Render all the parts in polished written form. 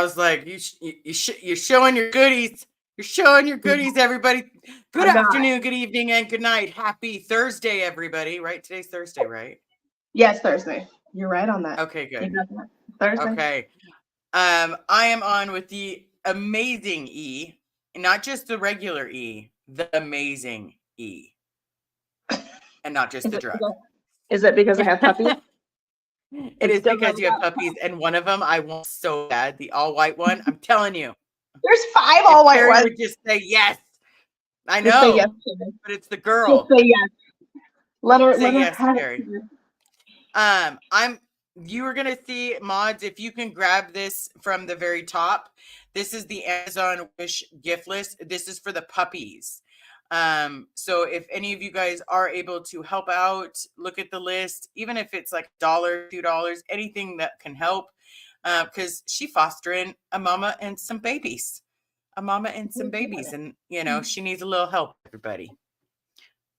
was like, you're showing your goodies. You're showing your goodies, everybody. Good afternoon, good evening, and good night. Happy Thursday, everybody. Right? Today's Thursday, right? Yes, Thursday. You're right on that. Okay, good. Thursday. Okay. I am on with the amazing E, not just the regular E, the amazing E, and not just the drug. Is it because I have puppies? It is because you have puppies, and one of them I want so bad, the all white one. I'm telling you. There's 5 all white ones. Would just say yes. I know, just say yes, but it's the girl. Just say yes. Let her yes, have Carrie. You are gonna see, mods, if you can grab this from the very top. This is the Amazon Wish gift list. This is for the puppies. So if any of you guys are able to help out, look at the list, even if it's like $1, $2, anything that can help. Because she's fostering a mama and some babies. And she needs a little help, everybody.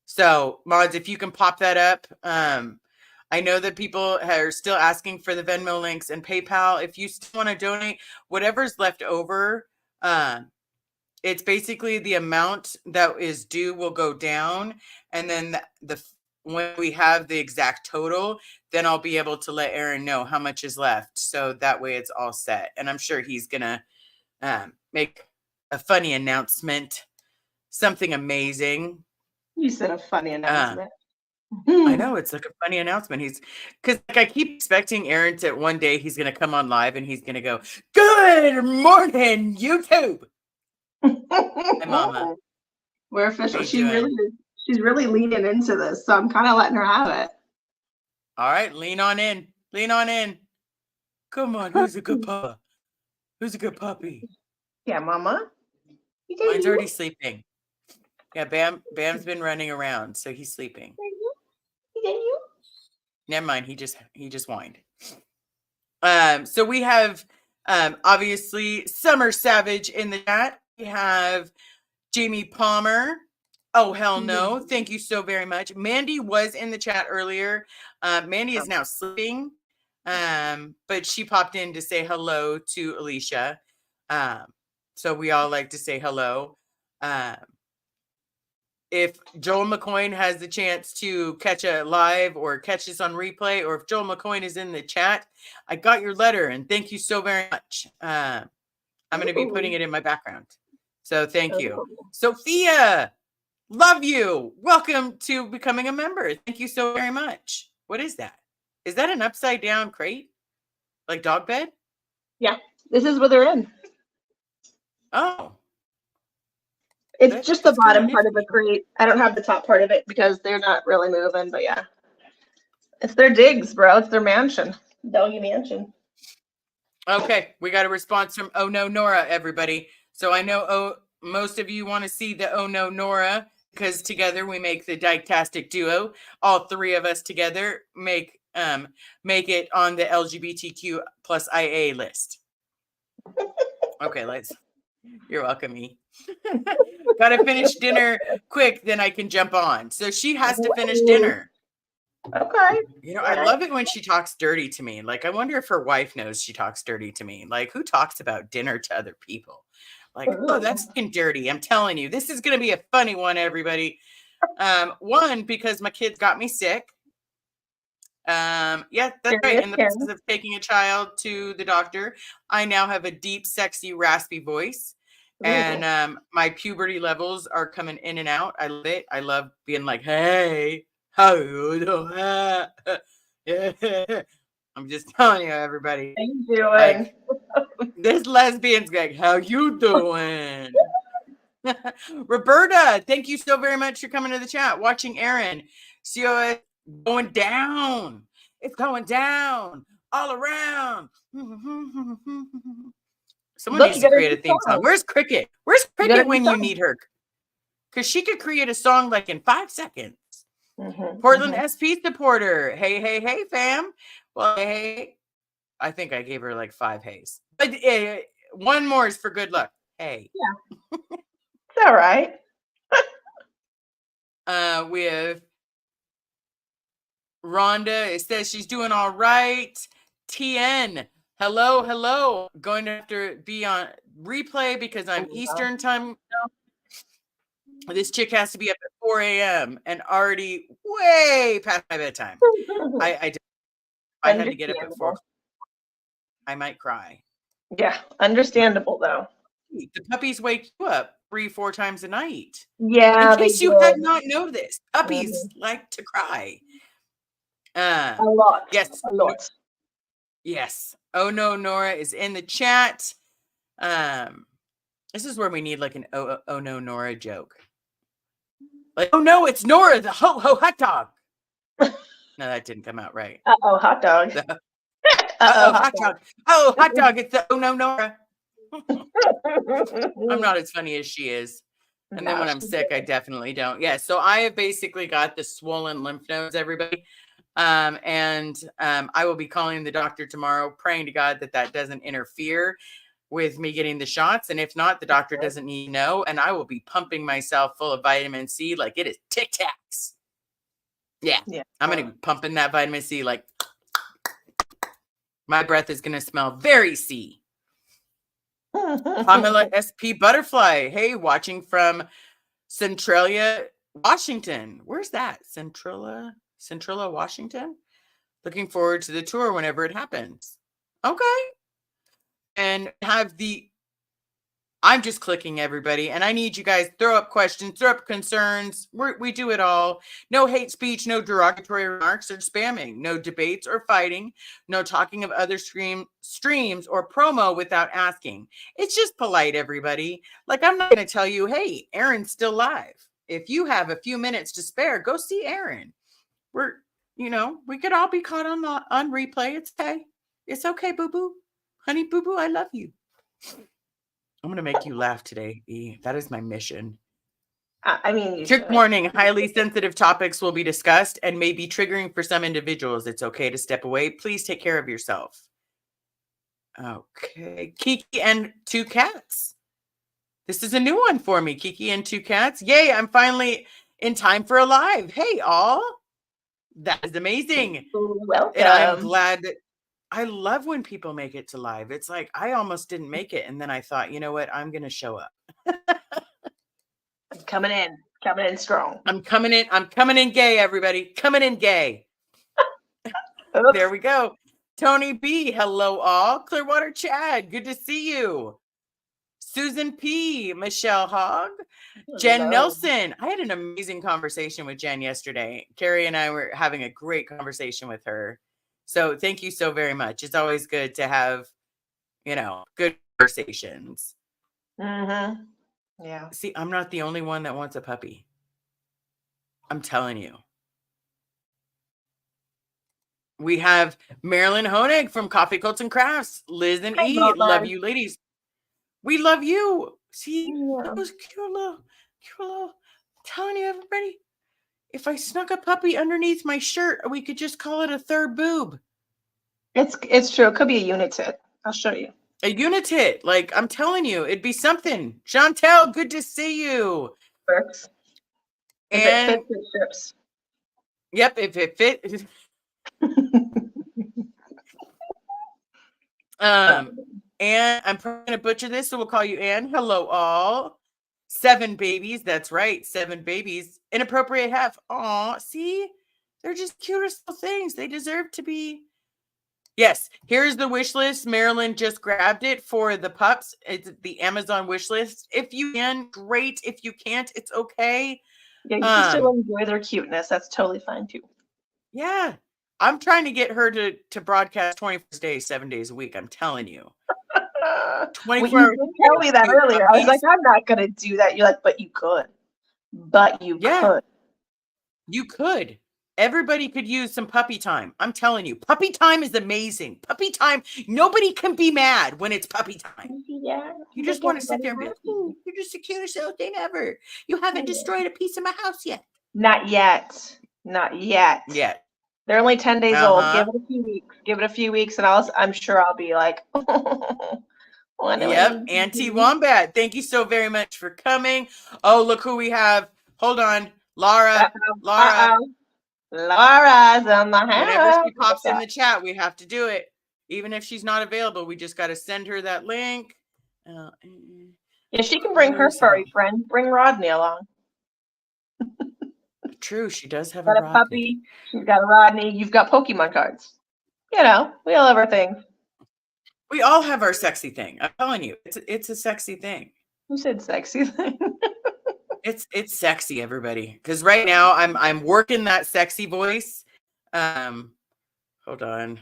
So mods, if you can pop that up. I know that people are still asking for the Venmo links and PayPal. If you still want to donate, whatever's left over, it's basically the amount that is due will go down. And then when we have the exact total, then I'll be able to let Aaron know how much is left. So that way it's all set. And I'm sure he's going to make a funny announcement, something amazing. You said a funny announcement. I know, it's like a funny announcement. Because I keep expecting Aaron to one day he's going to come on live and he's going to go, "Good morning, YouTube." Hi, Mama. We're official. She's really leaning into this, so I'm kind of letting her have it. All right, lean on in. Come on, who's a good papa? Who's a good puppy? Yeah, Mama. Mine's already sleeping. Yeah, Bam's been running around, so he's sleeping. Never mind, he just whined. So we have obviously Summer Savage in the chat. We have Jamie Palmer. Oh, hell no. Thank you so very much. Mandy was in the chat earlier. Mandy is now sleeping. But she popped in to say hello to Alicia. So we all like to say hello. If Joel McCoyne has the chance to catch a live or catch this on replay, or if Joel McCoyne is in the chat, I got your letter and thank you so very much. I'm going to be putting it in my background. So thank you. Sophia, love you. Welcome to becoming a member. Thank you so very much. What is that? Is that an upside down crate? Like dog bed? Yeah, this is what they're in. Oh. It's just the bottom part of the crate. I don't have the top part of it because they're not really moving, but yeah. It's their digs, bro. It's their mansion. Doggy mansion. Okay, we got a response from Oh No Nora, everybody. So I know most of you want to see the Oh No Nora because together we make the Ditastic Duo. All 3 of us together make it on the LGBTQ plus IA list. Okay, you're welcome, E. Gotta finish dinner quick, then I can jump on. So she has to finish dinner. Okay. I love it when she talks dirty to me. Like, I wonder if her wife knows she talks dirty to me. Like, who talks about dinner to other people? Like, oh, that's fucking dirty. I'm telling you, this is going to be a funny one, everybody. One, because my kids got me sick. Yeah, that's right. In the process of taking a child to the doctor, I now have a deep, sexy, raspy voice. And my puberty levels are coming in and out. I love it. I love being like, "Hey, how you doing?" I'm just telling you, everybody. How you doing? Like, this lesbian's like, "How you doing?" Roberta, thank you so very much for coming to the chat. Watching Aaron. COS going down. It's going down all around. Someone needs to create a theme song. Where's Cricket? Where's Cricket when you need her? Because she could create a song like in 5 seconds. Portland SP supporter. Hey, hey, hey, fam. Well, hey. I think I gave her like 5 hays. But one more is for good luck. Hey. Yeah. It's all right. We have Rhonda. It says she's doing all right. TN. Hello. Going to have to be on replay because I'm Eastern time. This chick has to be up at 4 a.m. and already way past my bedtime. I had to get up at 4. I might cry. Yeah, understandable though. The puppies wake you up 3-4 times a night. Yeah, in case you had not noticed, puppies like to cry. A lot. Yes. A lot. Yes. Oh no, Nora is in the chat. This is where we need like an oh no, Nora joke. Like, oh no, it's Nora, the ho hot dog. No, that didn't come out right. Uh-oh, hot dog. Hot dog. Oh, hot dog. It's the oh no, Nora. I'm not as funny as she is. And then when I'm sick, I definitely don't. Yeah. So I have basically got the swollen lymph nodes, everybody. I will be calling the doctor tomorrow, praying to God that doesn't interfere with me getting the shots. And if not, the doctor doesn't need to know. And I will be pumping myself full of vitamin C like it is Tic Tacs. Yeah. I'm going to be pumping that vitamin C like my breath is going to smell very C. Pamela SP Butterfly. Hey, watching from Centralia, Washington. Where's that? Centralia, Washington. Looking forward to the tour whenever it happens. Okay. And I'm just clicking, everybody. And I need you guys throw up questions, throw up concerns. We do it all. No hate speech, no derogatory remarks or spamming, no debates or fighting, no talking of other streams or promo without asking. It's just polite, everybody. Like, I'm not going to tell you, hey, Aaron's still live. If you have a few minutes to spare, go see Aaron. We could all be caught on replay. It's okay. It's okay, boo-boo. Honey, boo-boo, I love you. I'm going to make you laugh today, E. That is my mission. Trick warning, highly sensitive topics will be discussed and may be triggering for some individuals. It's okay to step away. Please take care of yourself. Okay. Kiki and 2 cats. This is a new one for me. Kiki and 2 cats. Yay, I'm finally in time for a live. Hey, all. That is amazing. Welcome. And I'm glad that I love when people make it to live. It's like, I almost didn't make it. And then I thought, you know what? I'm going to show up. Coming in strong. I'm coming in gay, everybody. Coming in gay. There we go. Tony B. Hello, all. Clearwater Chad. Good to see you. Susan P. Michelle Hogg. Jen Nelson. I had an amazing conversation with Jen yesterday. Carrie and I were having a great conversation with her. So thank you so very much. It's always good to have, good conversations. Mm-hmm. Yeah. See, I'm not the only one that wants a puppy. I'm telling you. We have Marilyn Honig from Coffee Cults and Crafts. Liz and E. Love you, ladies. We love you. See, that was cute little. I'm telling you, everybody. If I snuck a puppy underneath my shirt, we could just call it a third boob. It's true. It could be a unitit. I'll show you. A unitit. Like, I'm telling you, it'd be something. Chantel, good to see you. Works. If it fits, it ships. Yep, if it fits. Anne, I'm probably going to butcher this, so we'll call you Anne. Hello, all. 7 babies. That's right. 7 babies. Inappropriate half. Aw, see? They're just cutest little things. They deserve to be. Yes. Here's the wish list. Marilyn just grabbed it for the pups. It's the Amazon wish list. If you can, great. If you can't, it's okay. Yeah, you can still enjoy their cuteness. That's totally fine, too. Yeah. I'm trying to get her to broadcast 24 days, 7 days a week. I'm telling you. 24 hours. You tell me that earlier. I was like, I'm not going to do that. You're like, but you could. Could. You could. Everybody could use some puppy time. I'm telling you, puppy time is amazing. Puppy time. Nobody can be mad when it's puppy time. Yeah. You just want to sit there and be like, you're just the cutest little thing ever. You haven't destroyed a piece of my house yet. Not yet. Yet. They're only 10 days old. Give it a few weeks. And I'm sure I'll be like, yep. Auntie Wombat. Thank you so very much for coming. Oh, look who we have. Hold on. Laura. Laura's on the house. Whenever she pops in the chat, we have to do it. Even if she's not available, we just got to send her that link. Yeah, she can bring her furry friend. Bring Rodney along. True, she does have Got a puppy. She's got a Rodney. You've got Pokemon cards. You know, we all have our thing. We all have our sexy thing. I'm telling you, it's a sexy thing. Who said sexy thing? It's sexy, everybody. Because right now I'm working that sexy voice. Hold on.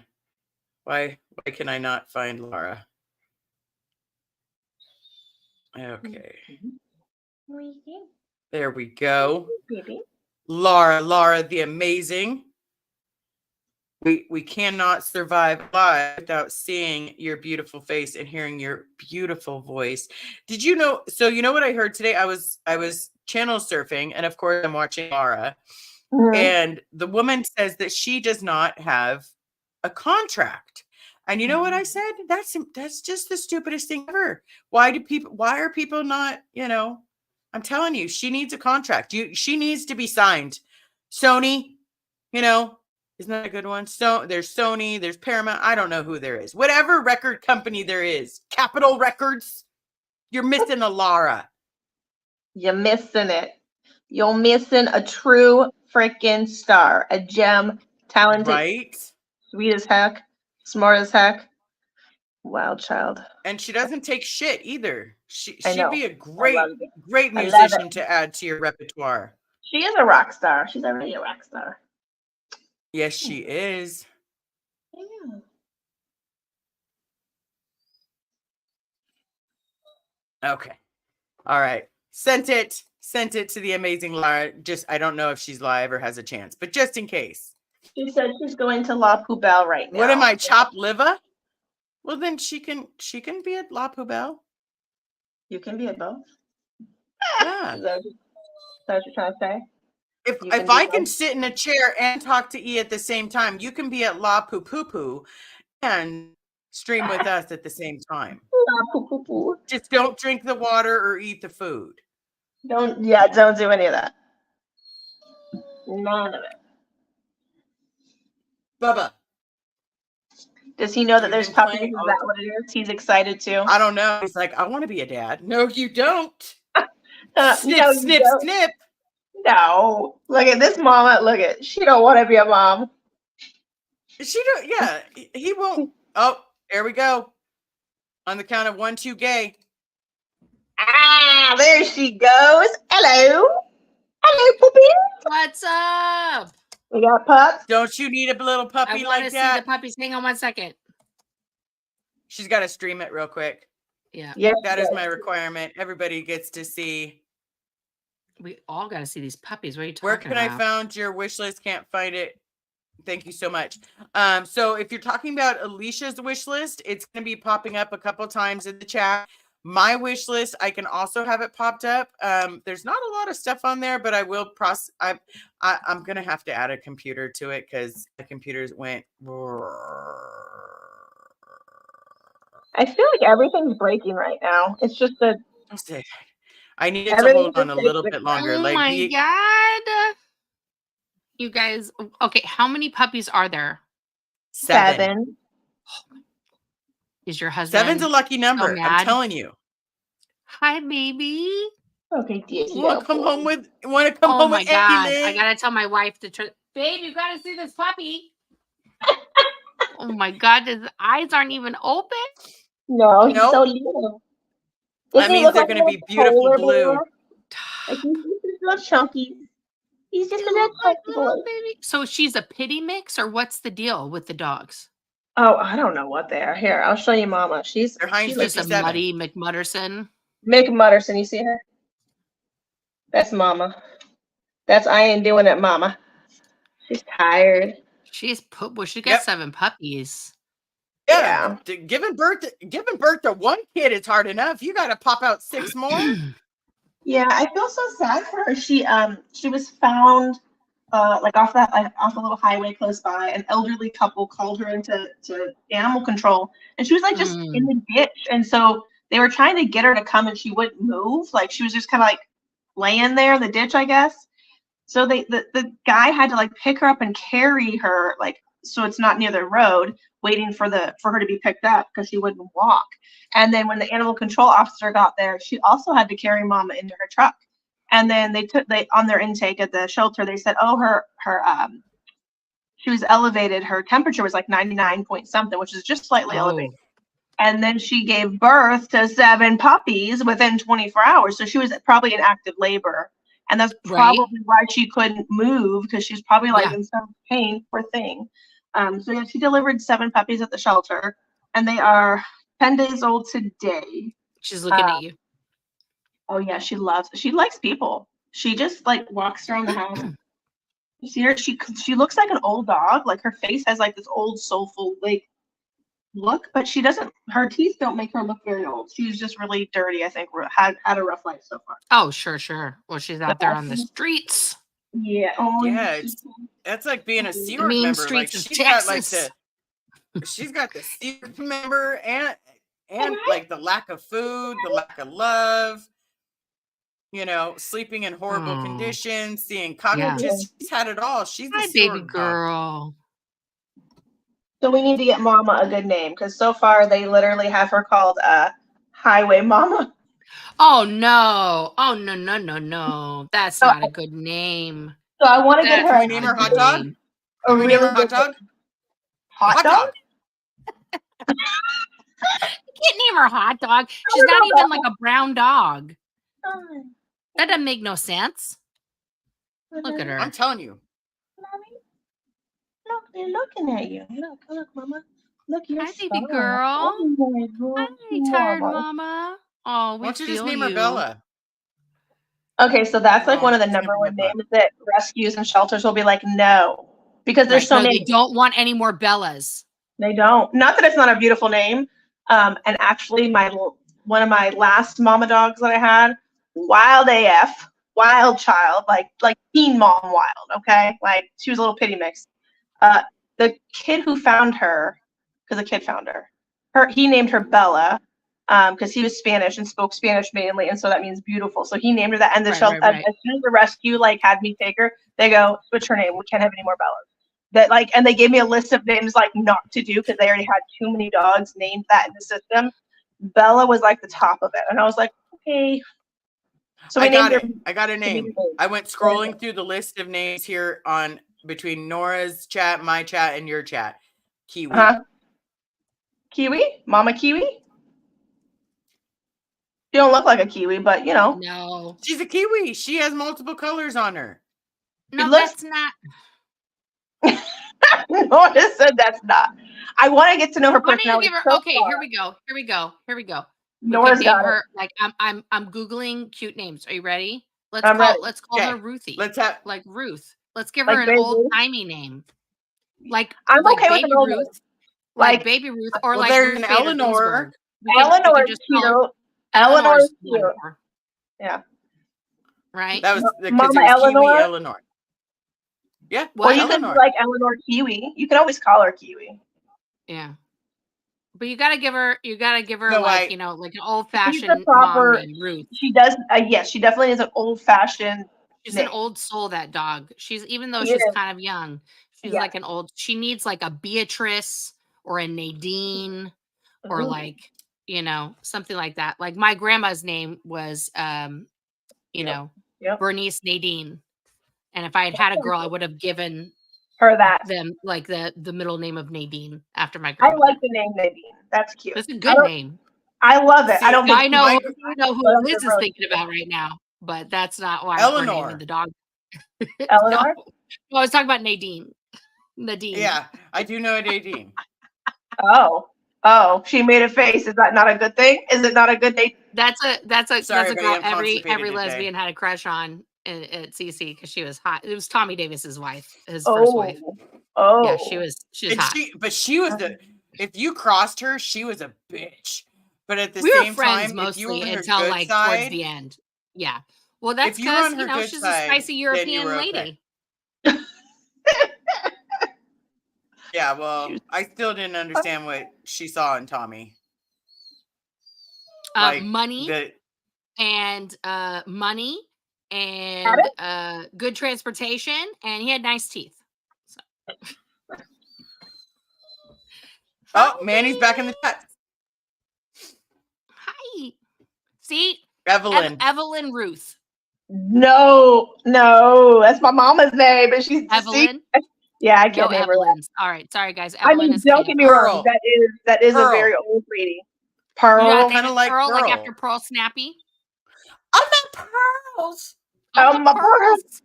Why can I not find Laura? Okay. There we go. Laura the amazing. We cannot survive live without seeing your beautiful face and hearing your beautiful voice. Did you know? So you know what I heard today? I was channel surfing, and of course I'm watching Laura. Mm-hmm. And the woman says that she does not have a contract. And you know what I said? That's just the stupidest thing ever. Why are people not, you know, I'm telling you, she needs a contract. She needs to be signed. Sony, you know, isn't that a good one? So there's Sony, there's Paramount. I don't know who there is. Whatever record company there is, Capitol Records, you're missing a Laura. You're missing it. You're missing a true freaking star, a gem, talented, right? Sweet as heck, smart as heck, wild child. And she doesn't take shit either. She'd be a great musician to add to your repertoire. She is a rock star. She's already a rock star. Yes, she is. Yeah. Okay. All right. Sent it to the amazing Laura. I don't know if she's live or has a chance, but just in case. She said she's going to La Poubelle right now. What am I, chopped liver? Well, then she can be at La Poubelle. You can be at both. Yeah. Is that what you're trying to say? If I can sit in a chair and talk to E at the same time, you can be at La Poo Poo Poo and stream with us at the same time. La Poo Poo Poo. Just don't drink the water or eat the food. Don't do any of that. None of it. Bubba. Does he know that there's puppies? Is that what it is? He's excited too. I don't know. He's like, I want to be a dad. No, you don't. Snip, snip. No. Look at this mama. She don't want to be a mom. She don't. Yeah, he won't. Oh, there we go. On the count of 1, 2, gay. Ah, there she goes. Hello. Hello, puppy. What's up? We got pups. Don't you need a little puppy like that? I want to see the puppies. Hang on 1 second. She's got to stream it real quick. Yeah. That is my requirement. Everybody gets to see. We all got to see these puppies. What are you talking Where about? can I found your wish list? Can't find it. Thank you so much. So if you're talking about Alicia's wish list, it's going to be popping up a couple times in the chat. My wish list, I can also have it popped up. There's not a lot of stuff on there, but I will I'm going to have to add a computer to it because the computers went. I feel like everything's breaking right now. It's just that I needed to hold on a little bit longer. Oh my God. You guys, okay, how many puppies are there? 7. Is your husband 7's a lucky number. So I'm telling you. Hi, baby. Okay, dear. You want to come home with? Oh my God! I gotta tell my wife to turn. Babe, you gotta see this puppy. Oh my God! His eyes aren't even open. No, he's so little. That means they're gonna be beautiful blue. Like he's just little chunky. He's just a little chunky boy. Baby. So she's a pity mix, or what's the deal with the dogs? Oh, I don't know what they are. Here, I'll show you Mama. She's just a Muddy McMutterson. McMutterson, you see her? That's Mama. That's I ain't doing it, Mama. She's tired. She's got 7 puppies. Yeah. Giving birth to one kid is hard enough. You got to pop out 6 more. Yeah, I feel so sad for her. She was found like off a little highway close by. An elderly couple called her into animal control, and she was like just in the ditch. And so they were trying to get her to come, and she wouldn't move. Like she was just kind of like laying there in the ditch, I guess. So the guy had to like pick her up and carry her like so it's not near the road, waiting for her to be picked up because she wouldn't walk. And then when the animal control officer got there, she also had to carry Mama into her truck. And then they on their intake at the shelter, they said, oh, her she was elevated. Her temperature was like 99 point something, which is just slightly elevated. And then she gave birth to 7 puppies within 24 hours. So she was probably in active labor. And that's probably why she couldn't move, because she's probably like in some pain, poor thing. So yeah, she delivered 7 puppies at the shelter, and they are 10 days old today. She's looking at you. Oh yeah, she likes people. She just like walks around the house. You see her? She looks like an old dog. Like her face has like this old soulful like look, but she doesn't. Her teeth don't make her look very old. She's just really dirty. I think had a rough life so far. Oh sure. Well, she's out there on the streets. Yeah. Oh yeah. That's like being a Sea Org mean member. streets Like of Texas. She's got the Sea Org member and like the lack of food, the lack of love. You know, sleeping in horrible conditions, seeing cockroaches. She's had it all. She's the Sea baby Org girl. So we need to get Mama a good name, because so far they literally have her called Highway Mama. Oh no! No! That's not a good name. So I want to get her. Can we name her Hot Dog? Can we name her Hot Dog? Hot Dog? You can't name her Hot Dog. She's not even like a brown dog. That doesn't make no sense. Look at her. I'm telling you. Mommy, look, they're looking at you. Look, Mama. Look, you're Hi, baby girl. Hi, tired Mama. Oh, why don't you just name her Bella? Okay, so that's like one of the number one names that rescues and shelters will be like, no, because there's so many. They don't want any more Bellas. They don't. Not that it's not a beautiful name. And actually, one of my last mama dogs that I had, wild AF, wild child, like teen mom wild. Okay, like she was a little pity mix. The kid who found her, because the kid found her, he named her Bella. Because he was Spanish and spoke Spanish mainly, and so that means beautiful. So he named her that. And the shelter, as soon as the rescue had me take her, they go, switch her name. We can't have any more Bellas. And they gave me a list of names not to do, because they already had too many dogs named that in the system. Bella was like the top of it, and I was like, okay. So I got a name. I went scrolling through the list of names here on between Nora's chat, my chat, and your chat. Kiwi. Kiwi? Mama Kiwi? She don't look like a kiwi, but you know. No. She's a kiwi. She has multiple colors on her. No, that's not. No, just said that's not. I want to get to know her personality. Okay, here we go. Nora's got her. Like I'm Googling cute names. Are you ready? Let's call her Ruthie. Let's have like Ruth. Let's give her an old-timey name. I'm okay with Baby Ruth. Like Baby Ruth, or like there's an Eleanor. Eleanor's cute. Eleanor's cute. Yeah. Right. That was Mama Eleanor. Kiwi Eleanor. Yeah. Well, you can be like Eleanor Kiwi. You can always call her Kiwi. Yeah. But you gotta give her like an old-fashioned proper mom Ruth. She does. Yes, she definitely is an old-fashioned. She's an old soul. That dog. Even though she's kind of young, she's like an old. She needs like a Beatrice or a Nadine, or something like that. Like my grandma's name was, Bernice Nadine, and if I had a girl, I would have given her that them like the middle name of Nadine after my grandma. I like the name Nadine. That's cute. It's a good name. I love it. I know who Liz is thinking about right now, but that's not why I'm naming the dog. Eleanor? No, I was talking about Nadine. Yeah, I do know Nadine. Oh, she made a face. Is that not a good thing? Is it not a good thing? That's a girl every lesbian had a crush on at CC, because she was hot. It was Tommy Davis's wife, his first wife. Oh, yeah, she was hot. She was if you crossed her, she was a bitch. But at the we same were friends time, mostly until towards the end. Yeah. Well, that's because she's a spicy European lady. Okay. Yeah, well, I still didn't understand what she saw in Tommy. Money and good transportation, and he had nice teeth. So. Oh, Manny's back in the chat. Hi. See? Evelyn. Evelyn Ruth. No, that's my mama's name, but she's Evelyn. Yeah, I can't No name her that. Evelyns. All right, sorry guys. I Evelyn mean, is don't Katie. get me wrong. Pearl. That is a Pearl. very old lady. You Pearl. Kinda like Pearl, like Pearl. after Pearl Snappy. I'm not Pearls. Oh, my pearls.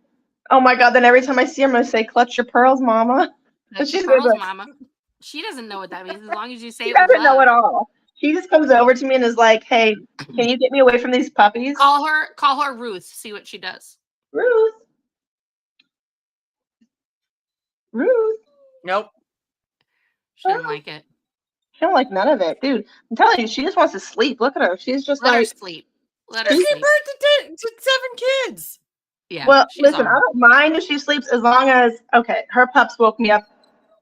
Oh my God! Then every time I see her, I'm gonna say, "Clutch your pearls, mama." That's She's Pearl's like, mama. She doesn't know what that means as long as you say she it with doesn't know love. at all. She just comes over to me and is like, "Hey, can you get me away from these puppies?" Call her Ruth. See what she does. Ruth. Nope. She didn't like it. She don't like none of it, dude. I'm telling you, she just wants to sleep. Look at her. She's just Let her like, sleep. Let her She gave sleep. birth to 7 kids. Yeah. well, she's listen, all I don't mind if she sleeps as long as, okay, her pups woke me up.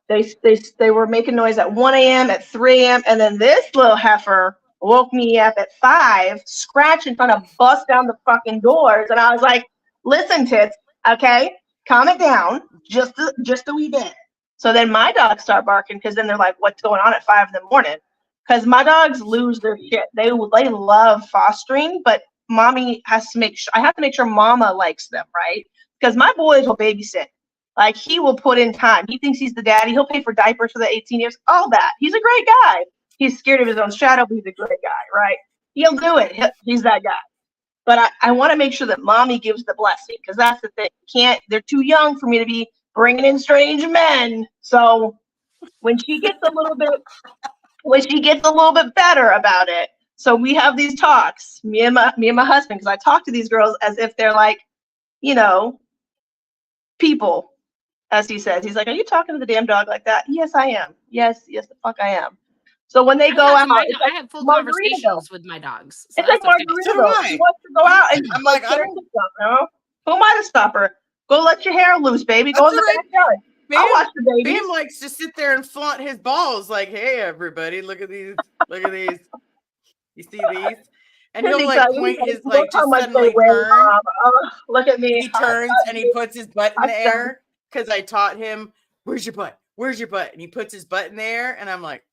They were making noise at 1 a.m., at 3 a.m., and then this little heifer woke me up at 5, scratching, trying to bust down the fucking doors. And I was like, listen, tits, okay, calm it down, just a wee bit. So then my dogs start barking because then they're like, what's going on at 5 in the morning? Because my dogs lose their shit. They love fostering, but mommy has to make sure, I have to make sure mama likes them, right? Because my boys will babysit. Like, he will put in time. He thinks he's the daddy. He'll pay for diapers for the 18 years. All that. He's a great guy. He's scared of his own shadow, but he's a great guy, right? He'll do it. He's that guy. But I want to make sure that mommy gives the blessing, because that's the thing. They're too young for me to be bringing in strange men. So when she gets a little bit better about it, so we have these talks, me and my husband, because I talk to these girls as if they're like, people. As he says, he's like, are you talking to the damn dog like that? Yes, I am. Yes, the fuck I am. So when they go out, it's like I have full conversations with my dogs. So it's like Margaritaville. She wants to go out, and I'm like, I don't know. Who am I to stop her? Go let your hair loose, baby. Go in the backyard. I'll watch the baby. Bam likes to sit there and flaunt his balls like, hey, everybody, look at these. Look at these. You see these? And he'll like point his like just suddenly turn. Oh, look at me. He turns and he puts his butt in the air because I taught him, where's your butt? Where's your butt? And he puts his butt in the air, and I'm like,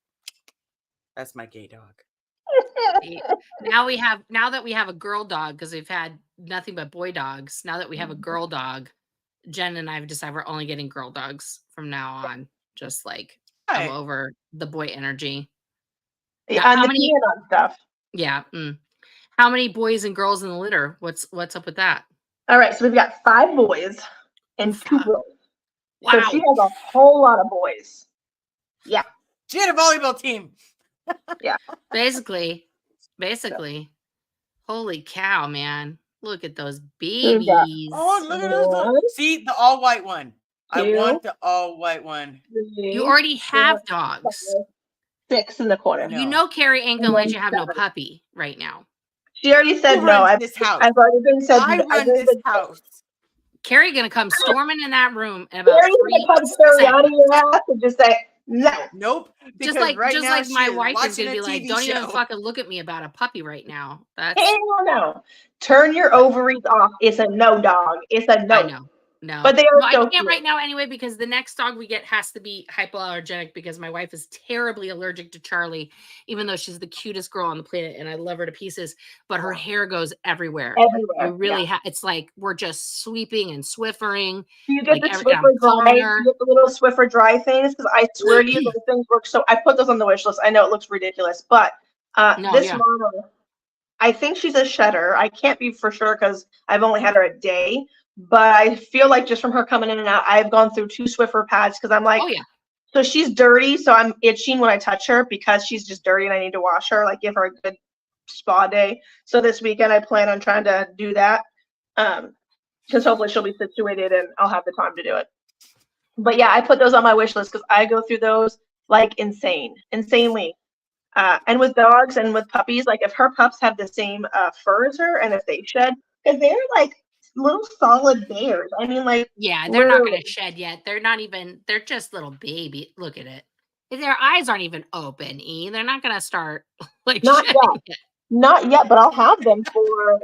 that's my gay dog. Now that we have a girl dog, because we've had nothing but boy dogs. Now that we have a girl dog, Jen and I have decided we're only getting girl dogs from now on. Just like I'm over the boy energy. Yeah, and the peanut stuff. Yeah. How many boys and girls in the litter? What's up with that? All right, so we've got 5 boys and 2 girls. Wow. So she has a whole lot of boys. Yeah. She had a volleyball team. Yeah. Basically. Holy cow, man. Look at those babies. Oh, look at those. See, the all white one. 2, I want the all white one. 3, you already have dogs. 6 in the corner. You know Carrie ain't gonna let you have no puppy right now. She already said no. I've already been said. I run this house. Carrie gonna come storming in that room in about 3 seconds. Carrie out of your ass and just say no. Nope. Just like my wife is gonna be like, don't even fucking look at me about a puppy right now. That's no. Turn your ovaries off. It's a no, dog. It's a no. I know. No, but they are I can't right now anyway, because the next dog we get has to be hypoallergenic, because my wife is terribly allergic to Charlie, even though she's the cutest girl on the planet and I love her to pieces, but her hair goes everywhere. We really it's like we're just sweeping and Swiffering. You get the Swiffer dry, you get the little Swiffer dry things, because I swear to you, those things work. So I put those on the wish list. I know it looks ridiculous, but this model, I think she's a shedder. I can't be for sure because I've only had her a day. But I feel like just from her coming in and out, I've gone through 2 Swiffer pads, because I'm like, oh yeah. So she's dirty, so I'm itching when I touch her because she's just dirty and I need to wash her, like give her a good spa day. So this weekend I plan on trying to do that, because hopefully she'll be situated and I'll have the time to do it. But yeah, I put those on my wish list because I go through those like insanely. And with dogs and with puppies, like if her pups have the same fur as her, and if they shed, because they're like little solid bears. I mean, like, yeah, they're not going to shed yet. They're just little baby. Look at it. Their eyes aren't even open. They're not going to start like not yet. Not yet, but I'll have them for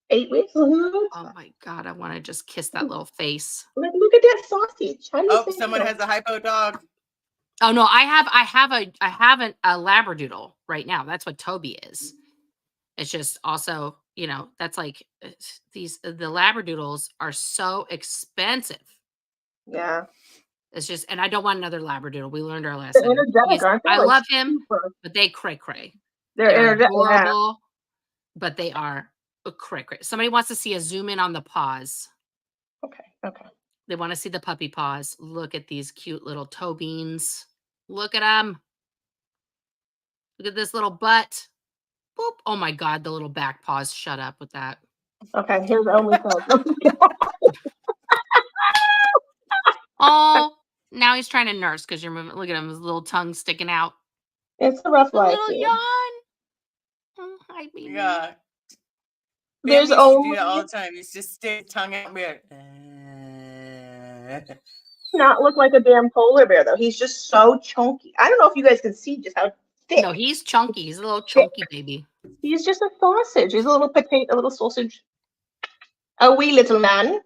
8 weeks. Oh my God, I want to just kiss that little face. Look at that sausage. Someone has a hypo dog. Oh no, I have a Labradoodle right now. That's what Toby is. It's just also, you know, that's like the Labradoodles are so expensive. Yeah. It's just, and I don't want another Labradoodle. We learned our They're lesson. energetic, aren't they? I Like, love him, super. but they cray. They're energetic. Yeah. adorable, but they are cray. Somebody wants to see a zoom in on the paws. Okay. They want to see the puppy paws. Look at these cute little toe beans. Look at them. Look at this little butt. Boop. Oh my God, the little back paws. Shut up with that. Okay, here's OnlyFans. Oh, now he's trying to nurse because you're moving. Look at him, his little tongue sticking out. It's a rough A life. little Dude. yawn. Oh, hi, baby. Yeah. There's Bambi used to only do that all the time. He's just stick his tongue out and be like, not look like a damn polar bear though. He's just so chunky. I don't know if you guys can see just how thick. No, he's chunky. He's a little chunky baby. He's just a sausage. He's a little potato, a little sausage. A wee little man.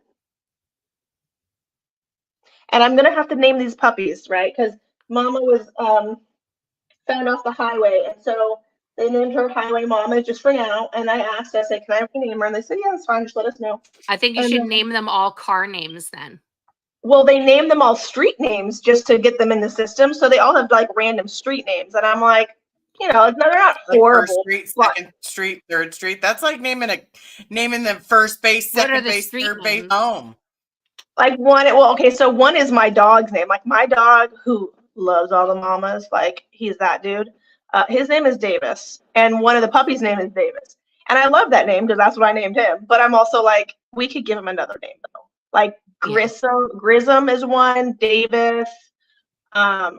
And I'm gonna have to name these puppies, right? Because Mama was found off the highway, and so they named her Highway Mama just for now. And I asked, I said, "Can I rename her?" And they said, "Yeah, that's fine. Just let us know." I think you And should then- name them all car names then. Well, they named them all street names just to get them in the system, so they all have like random street names. And I'm like, you know, they're not like horrible. First Street, Second Street, Third Street. That's like naming the first base, What are second the base, street third base names? home. Like one, well, okay, so one is my dog's name. Like my dog, who loves all the mamas, like he's that dude. His name is Davis, and one of the puppies' name is Davis. And I love that name because that's what I named him. But I'm also like, we could give him another name though. Like Grissom is one. Davis, God,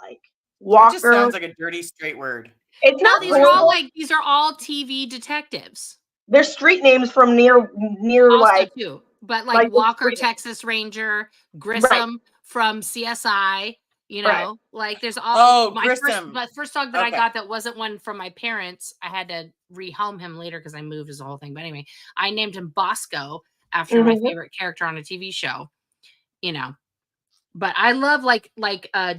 like Walker. It just sounds like a dirty straight word. It's No, not. these are all like these are all TV detectives. They're street names from near Also like too. But like Walker, Texas Ranger, Grissom from CSI, you know, like there's all Grissom. First dog that I got that wasn't one from my parents. I had to rehome him later because I moved his whole thing. But anyway, I named him Bosco after my favorite character on a TV show, you know. But I love like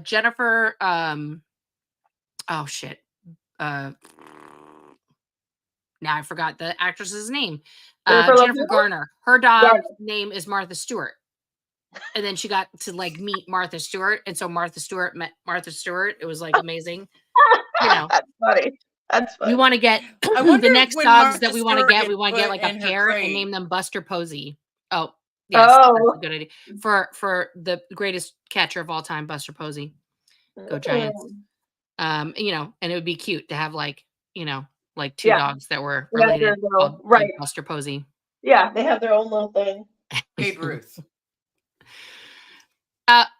Jennifer oh shit. Now I forgot the actress's name. Jennifer Garner. Her dog's name is Martha Stewart. And then she got to like meet Martha Stewart. And so Martha Stewart met Martha Stewart. It was like amazing. You know. That's funny. That's funny. We want to get the next dogs that we want to get. We want to get like a pair and name them Buster Posey. Oh, yes. That's a good idea. For the greatest catcher of all time, Buster Posey. Go Giants. You know, and it would be cute to have like, you know, like two dogs that were related, called, like Buster Posey. Yeah, they have their own little thing. Babe Ruth.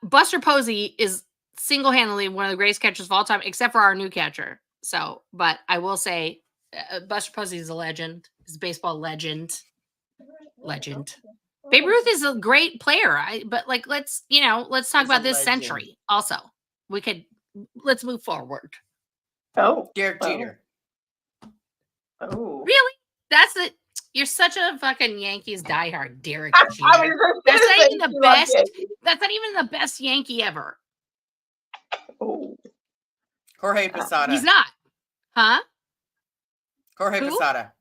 Buster Posey is single-handedly one of the greatest catchers of all time, except for our new catcher. So, but I will say, Buster Posey is a legend. He's a baseball legend. Babe Ruth is a great player. But like, let's talk about this century. Also, let's move forward. Oh, Derek Jeter. Oh, really? That's it. You're such a fucking Yankees diehard, Derek Jeter. That's not even the best. That's not even the best Yankee ever. Oh, Jorge Posada. He's not, huh? Jorge Posada.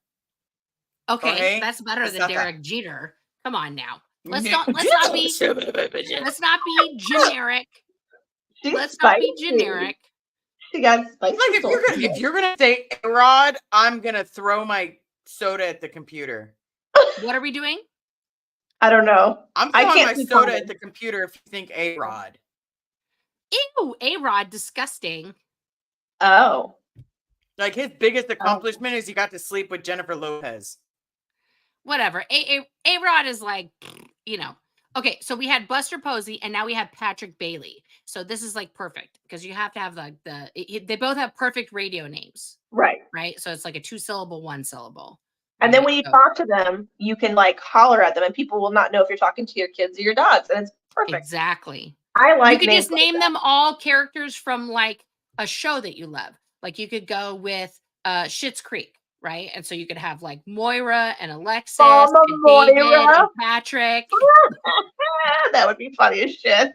Okay, that's better than Derek Jeter. Come on now. Let's not be generic. Let's not be generic. She got spicy. Like if you're gonna say A-Rod, I'm gonna throw my soda at the computer. What are we doing? I don't know. I'm throwing my soda at the computer if you think A-Rod. Ew, A-Rod, disgusting. Oh. Like his biggest accomplishment is he got to sleep with Jennifer Lopez. Whatever. A-Rod is like, you know. Okay, so we had Buster Posey, and now we have Patrick Bailey. So this is like perfect because you have to have like they both have perfect radio names. Right. Right. So it's like a 2-syllable, 1-syllable. And then when you talk to them, you can like holler at them, and people will not know if you're talking to your kids or your dogs, and it's perfect. Exactly. I like. You could just name them all characters from like a show that you love. Like you could go with Schitt's Creek, right? And so you could have like Moira and Alexis and David and Patrick. That would be funny as shit.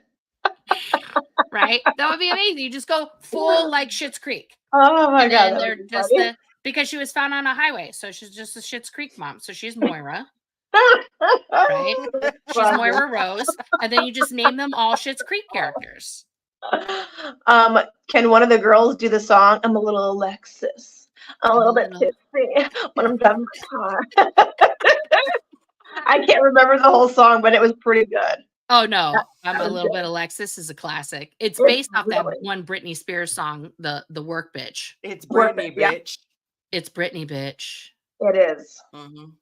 Right? That would be amazing. You just go full like Schitt's Creek. Oh my And God. then that they're would be just funny. because she was found on a highway. So she's just a Schitt's Creek mom. So she's Moira. Right? She's Classic. Moira Rose. And then you just name them all Schitt's Creek characters. Can one of the girls do the song? I'm a little Alexis. I'm a little bit tipsy when I'm driving my car. I can't remember the whole song, but it was pretty good. Oh no, I'm that a was little good. bit Alexis is a classic. It's It's based off that really- one Britney Spears song, the Work Bitch. It's Worth Britney, it, yeah. bitch. It's Britney bitch. It is. Mhm.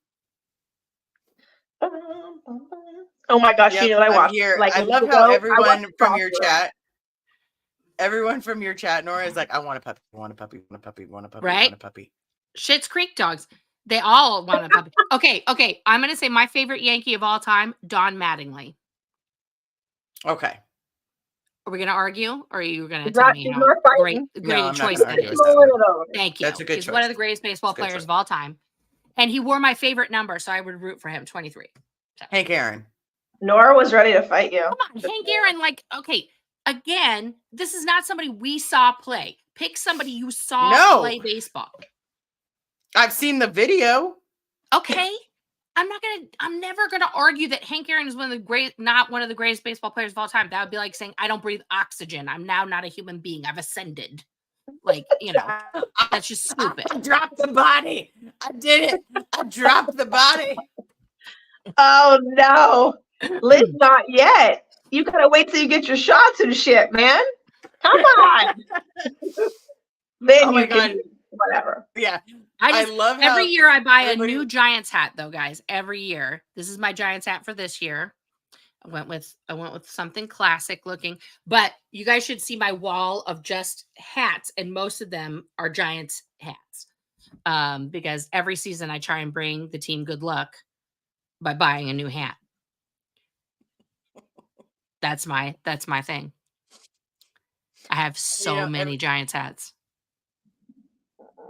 Oh my gosh, Yep, you know what I I'm watched? here. Like I weeks love ago? how I watched everyone from your Crossroads. chat, Nora, is like, I want a puppy, I want a puppy, want a puppy, want a puppy, Right? want a puppy. Schitt's Creek dogs. They all want a puppy. Okay. I'm gonna say my favorite Yankee of all time, Don Mattingly. Okay. Are we gonna argue, or are you gonna He's tell not- me he's how not fighting. great No, I'm not choice gonna that argue is? with that Rolling one. it over. Thank you. That's a good He's one of choice. the greatest baseball That's a good players choice. of all time, and he wore my favorite number, so I would root for him. 23. Hank Aaron. Nora was ready to fight you. Come on, Hank Aaron. Like, okay, again, this is not somebody we saw play. Pick somebody you saw No. play baseball. I've seen the video. Okay. I'm never gonna argue that Hank Aaron is not one of the greatest baseball players of all time. That would be like saying I don't breathe oxygen. I'm now not a human being. I've ascended. Like, that's just stupid. I dropped the body. I did it. I dropped the body. Oh no, Liz, not yet. You gotta wait till you get your shots and shit, man. Come on. Then Oh my you can God. whatever. Yeah. I love how every year I buy a everybody- new Giants hat though, guys. Every year. This is my Giants hat for this year. I went with something classic looking, but you guys should see my wall of just hats, and most of them are Giants hats. Because every season I try and bring the team good luck by buying a new hat. That's my thing. I have so many Giants hats.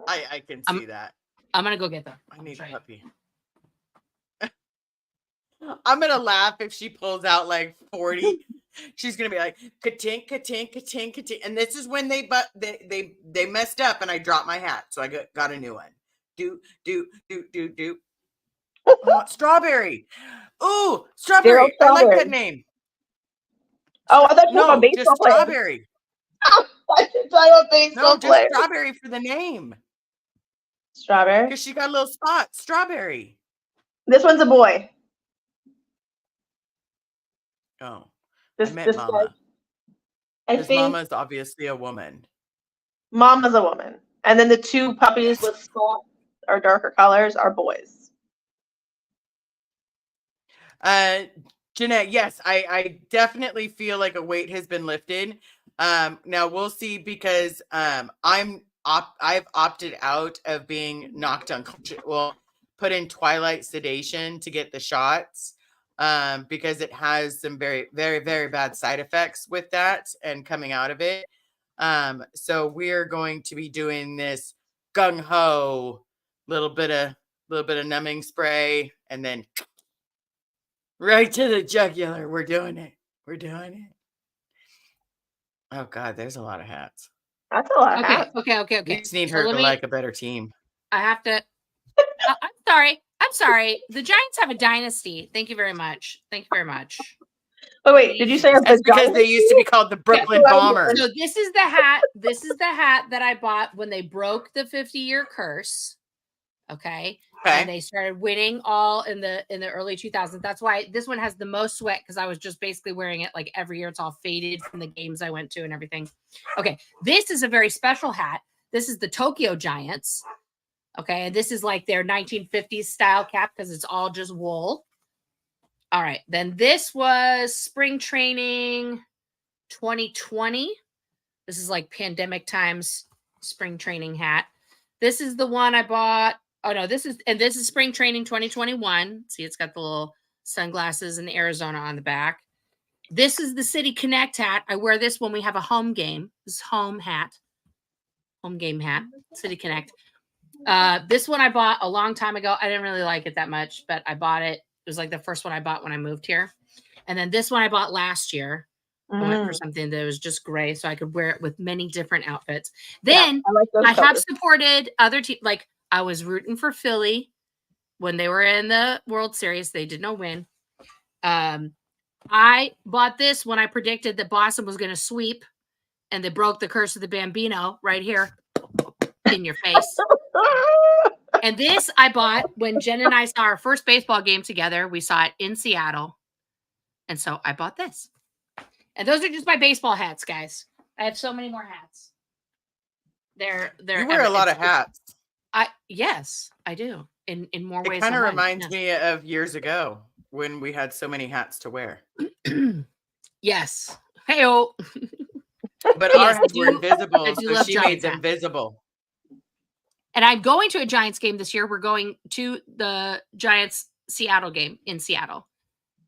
I can see that. I'm gonna go get them. I need a puppy. I'm gonna laugh if she pulls out like 40. She's gonna be like ka-tink, ka-tink, ka-tink, ka-tink. And this is when they messed up and I dropped my hat. So I got a new one. Do. Oh, strawberry. Ooh, strawberry. I like that name. Oh, I thought you were a No, baseball just player. strawberry. I should talk about baseball No, just player. strawberry for the name. Strawberry. Because she got a little spot. Strawberry. This one's a boy. Oh, This I meant this mama. guy. I Because think mama is obviously a woman. Mama's a woman, and then the two puppies with spots or darker colors are boys. Jeanette, yes, I definitely feel like a weight has been lifted. Now we'll see because I've opted out of being knocked unconscious. Well, put in twilight sedation to get the shots because it has some very, very, very bad side effects with that and coming out of it. So we're going to be doing this gung ho, little bit of numbing spray, and then right to the jugular. We're doing it. Oh God, there's a lot of hats. That's a lot of hats. Okay. You just need So her let to me- like a better team. I have to. I'm sorry. The Giants have a dynasty. Thank you very much. Oh wait, did you say That's because they used to be called the Brooklyn so I- Bombers. So this is the hat. This is the hat that I bought when they broke the 50-year curse. Okay. And they started winning all in the early 2000s. That's why this one has the most sweat, because I was just basically wearing it like every year. It's all faded from the games I went to and everything. Okay. This is a very special hat. This is the Tokyo Giants. Okay. And this is like their 1950s style cap because it's all just wool. All right. Then this was spring training 2020. This is like pandemic times spring training hat. This is the one I bought. Oh no, this is spring training 2021. See, it's got the little sunglasses and Arizona on the back. This is the City Connect hat. I wear this when we have a home game. This is home game hat, City Connect. This one I bought a long time ago. I didn't really like it that much, but I bought it. It was like the first one I bought when I moved here. And then this one I bought last year. I went for Mm. something that was just gray so I could wear it with many different outfits. Yeah, Then I like those I have colors. supported other teams. Like I was rooting for Philly when they were in the World Series. They did not win. I bought this when I predicted that Boston was going to sweep, and they broke the curse of the Bambino right here in your face. And this I bought when Jen and I saw our first baseball game together. We saw it in Seattle. And so I bought this. And those are just my baseball hats, guys. I have so many more hats. They're You wear a lot of hats. Yes, I do. In more ways. It kind than of one. reminds me of years ago when we had so many hats to wear. Yes. Hey-oh. But Yes, our I hats were do- invisible, I do so love she made Giants them hats. visible. And I'm going to a Giants game this year. We're going to the Giants Seattle game in Seattle.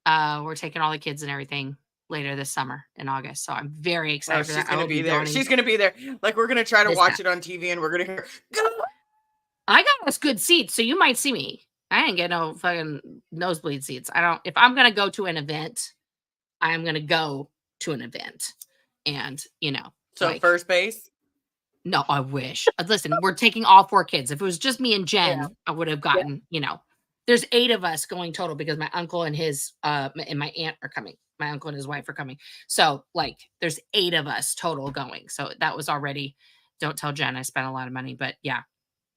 We're taking all the kids and everything later this summer in August. So I'm very excited for She's that. I going to will be there. going She's going to be there. Like, we're going to try to this watch time. it on TV, and we're going to hear, "Go!" I got us good seats, so you might see me. I ain't get no fucking nosebleed seats. If I'm gonna go to an event, I'm gonna go to an event. And So like, first base? no, I wish. Listen, we're taking all 4 kids. If it was just me and Jen, Yeah. I would have gotten, there's 8 of us going total because my uncle and his and my aunt are coming. My uncle and his wife are coming. So like there's 8 of us total going. So that was already, don't tell Jen I spent a lot of money, but yeah,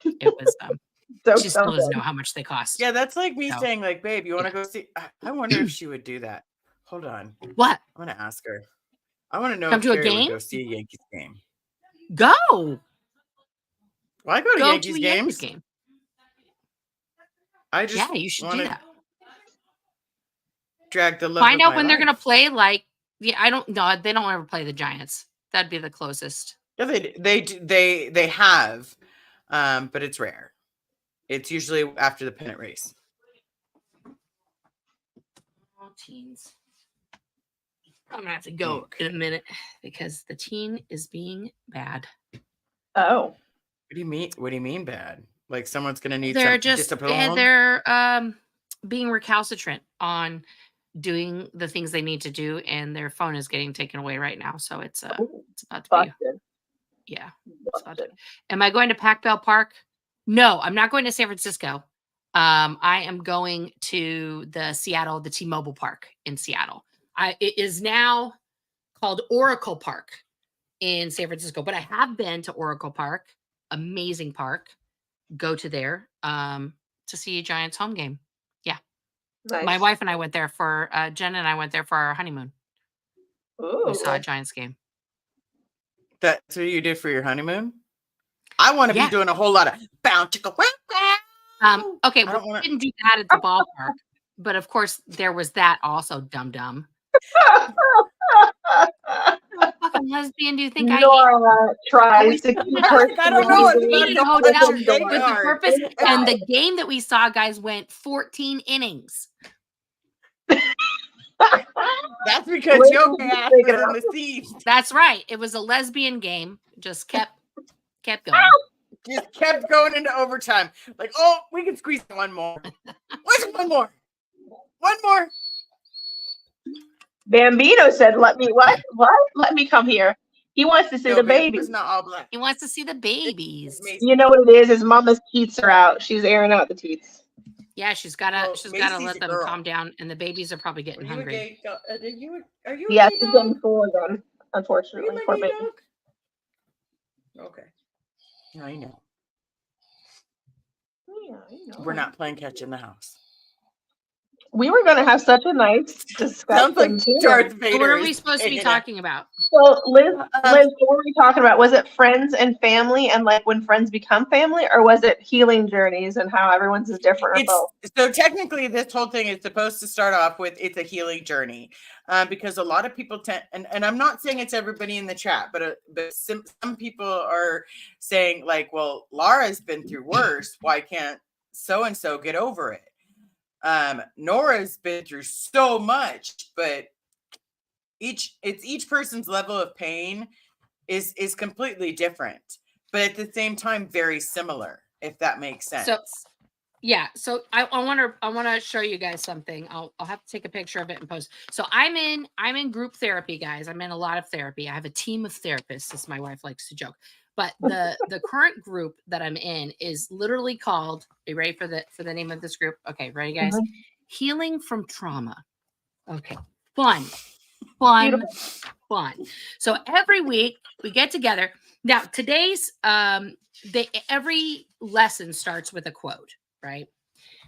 it was So she still doesn't something. know how much they cost. Yeah, that's like me So, saying, like, babe, you want to yeah. go see? I wonder if she would do that. Hold on. What? I want to ask her. I want to know Come if to a Carrie would game? go see a Yankees game. Go. Well, I go to Go Yankees to a games. Yankees game. I just Yeah, you should want do to that. drag the love Find of out my when they're life. gonna play. Like, yeah, I don't know. They don't ever play the Giants. That'd be the closest. Yeah, they have, but it's rare. It's usually after the pennant race. Oh, teens. I'm gonna have to go in a minute because the teen is being bad. Oh. What do you mean? What do you mean bad? Like someone's gonna need They're some just discipline? they're being recalcitrant on doing the things they need to do, and their phone is getting taken away right now. So it's about to be Busted. yeah. It's about to, am I going to Pac Bell Park? No, I'm not going to San Francisco. I am going to the T-Mobile Park in Seattle. It is now called Oracle Park in San Francisco, but I have been to Oracle Park, amazing park. Go to there to see a Giants home game. Yeah, Nice. my wife and I went there for Jen and I went there for our honeymoon. Ooh. We saw a Giants game. That's what you did for your honeymoon? I want to Yeah. be doing a whole lot of bounce. Okay, we didn't do that at the ballpark, but of course there was that also, dum-dum. What fucking lesbian do you think I am? Nora tries to keep her. I don't know. We stayed in a hotel with the are. purpose, and the game that we saw, guys, went 14 innings. That's because yoga ass was in the seats. That's right. It was a lesbian game. Just kept going. Just kept going into overtime. Like, oh, we can squeeze one more. Where's one more? One more. Bambino said, "Let me what? Let me come here." He wants to see the baby. It's not all black. He wants to see the babies. You know what it is? His mama's teats are out. She's airing out the teats. Yeah, she's gotta Macy's let a them girl. calm down, and the babies are probably getting hungry. Are you Yeah, a she's gay getting dog? full again. Are you Unfortunately, my poor gay baby. dog? Okay. Yeah, I know. Yeah, I know. We're not playing catch in the house. We were going to have such a nice discussion. Sounds like too. Darth Vader. What are we is supposed to be hanging talking about? So, Liz, what were we talking about? Was it friends and family, and like when friends become family, or was it healing journeys and how everyone's is different? Or both? So technically, this whole thing is supposed to start off with it's a healing journey, because a lot of people tend, and I'm not saying it's everybody in the chat, but some people are saying like, well, Laura's been through worse. Why can't so and so get over it? Nora's been through so much, but each person's level of pain is completely different, but at the same time very similar, if that makes sense. Yeah, so I want to show you guys something. I'll have to take a picture of it and post. So I'm in group therapy, guys. I'm in a lot of therapy. I have a team of therapists, as my wife likes to joke. But the current group that I'm in is literally called, are you ready for the name of this group? Okay, ready, guys? Mhm. Healing from Trauma. Okay. Fun. So every week we get together. Now today's every lesson starts with a quote, right?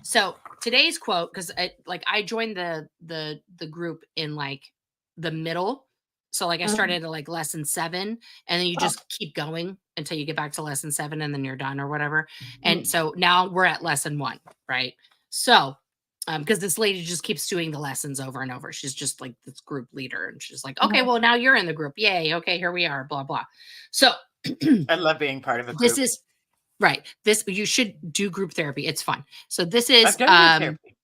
So today's quote, because I joined the group in like the middle. So like I started at like lesson 7, and then you just keep going until you get back to lesson 7, and then you're done or whatever. And so now we're at lesson 1, right? So because this lady just keeps doing the lessons over and over. She's just like this group leader, and she's like, okay, well now you're in the group. Yay. Okay, here we are, blah, blah. So I love being part of a group. this is right. You should do group therapy. It's fun. So this is I've done group therapy.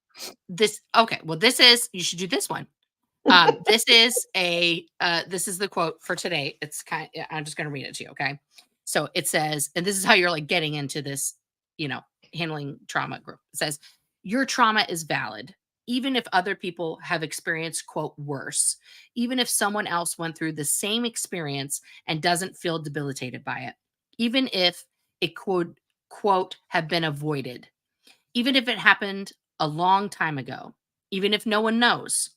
You should do this one. This is the quote for today. I'm just going to read it to you. Okay. So it says, and this is how you're like getting into this, handling trauma group. It says, your trauma is valid, even if other people have experienced, quote, worse, even if someone else went through the same experience and doesn't feel debilitated by it, even if it could, quote, have been avoided, even if it happened a long time ago, even if no one knows.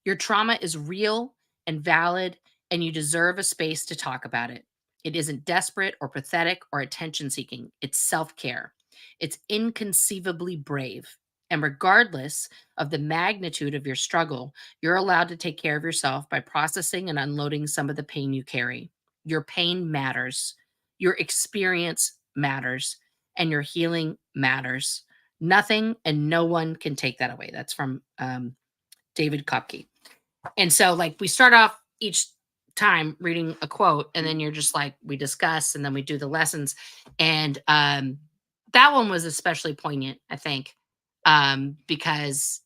Your trauma is real and valid, and you deserve a space to talk about it. It isn't desperate or pathetic or attention-seeking. It's self-care. It's inconceivably brave. And regardless of the magnitude of your struggle, you're allowed to take care of yourself by processing and unloading some of the pain you carry. Your pain matters. Your experience matters. And your healing matters. Nothing and no one can take that away. That's from David Kopke. And so like we start off each time reading a quote, and then you're just like, we discuss, and then we do the lessons. And that one was especially poignant, I think, because,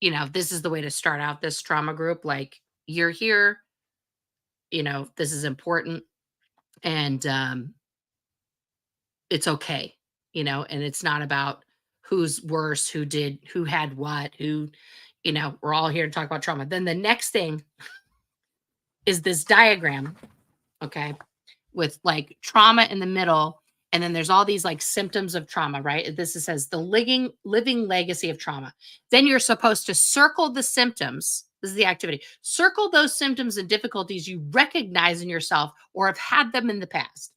this is the way to start out this trauma group. Like, you're here, this is important, and it's okay, and it's not about who's worse, who had what, we're all here to talk about trauma. Then the next thing is this diagram, okay, with like trauma in the middle. And then there's all these like symptoms of trauma, right? This says the living legacy of trauma. Then you're supposed to circle the symptoms. This is the activity. Circle those symptoms and difficulties you recognize in yourself or have had them in the past.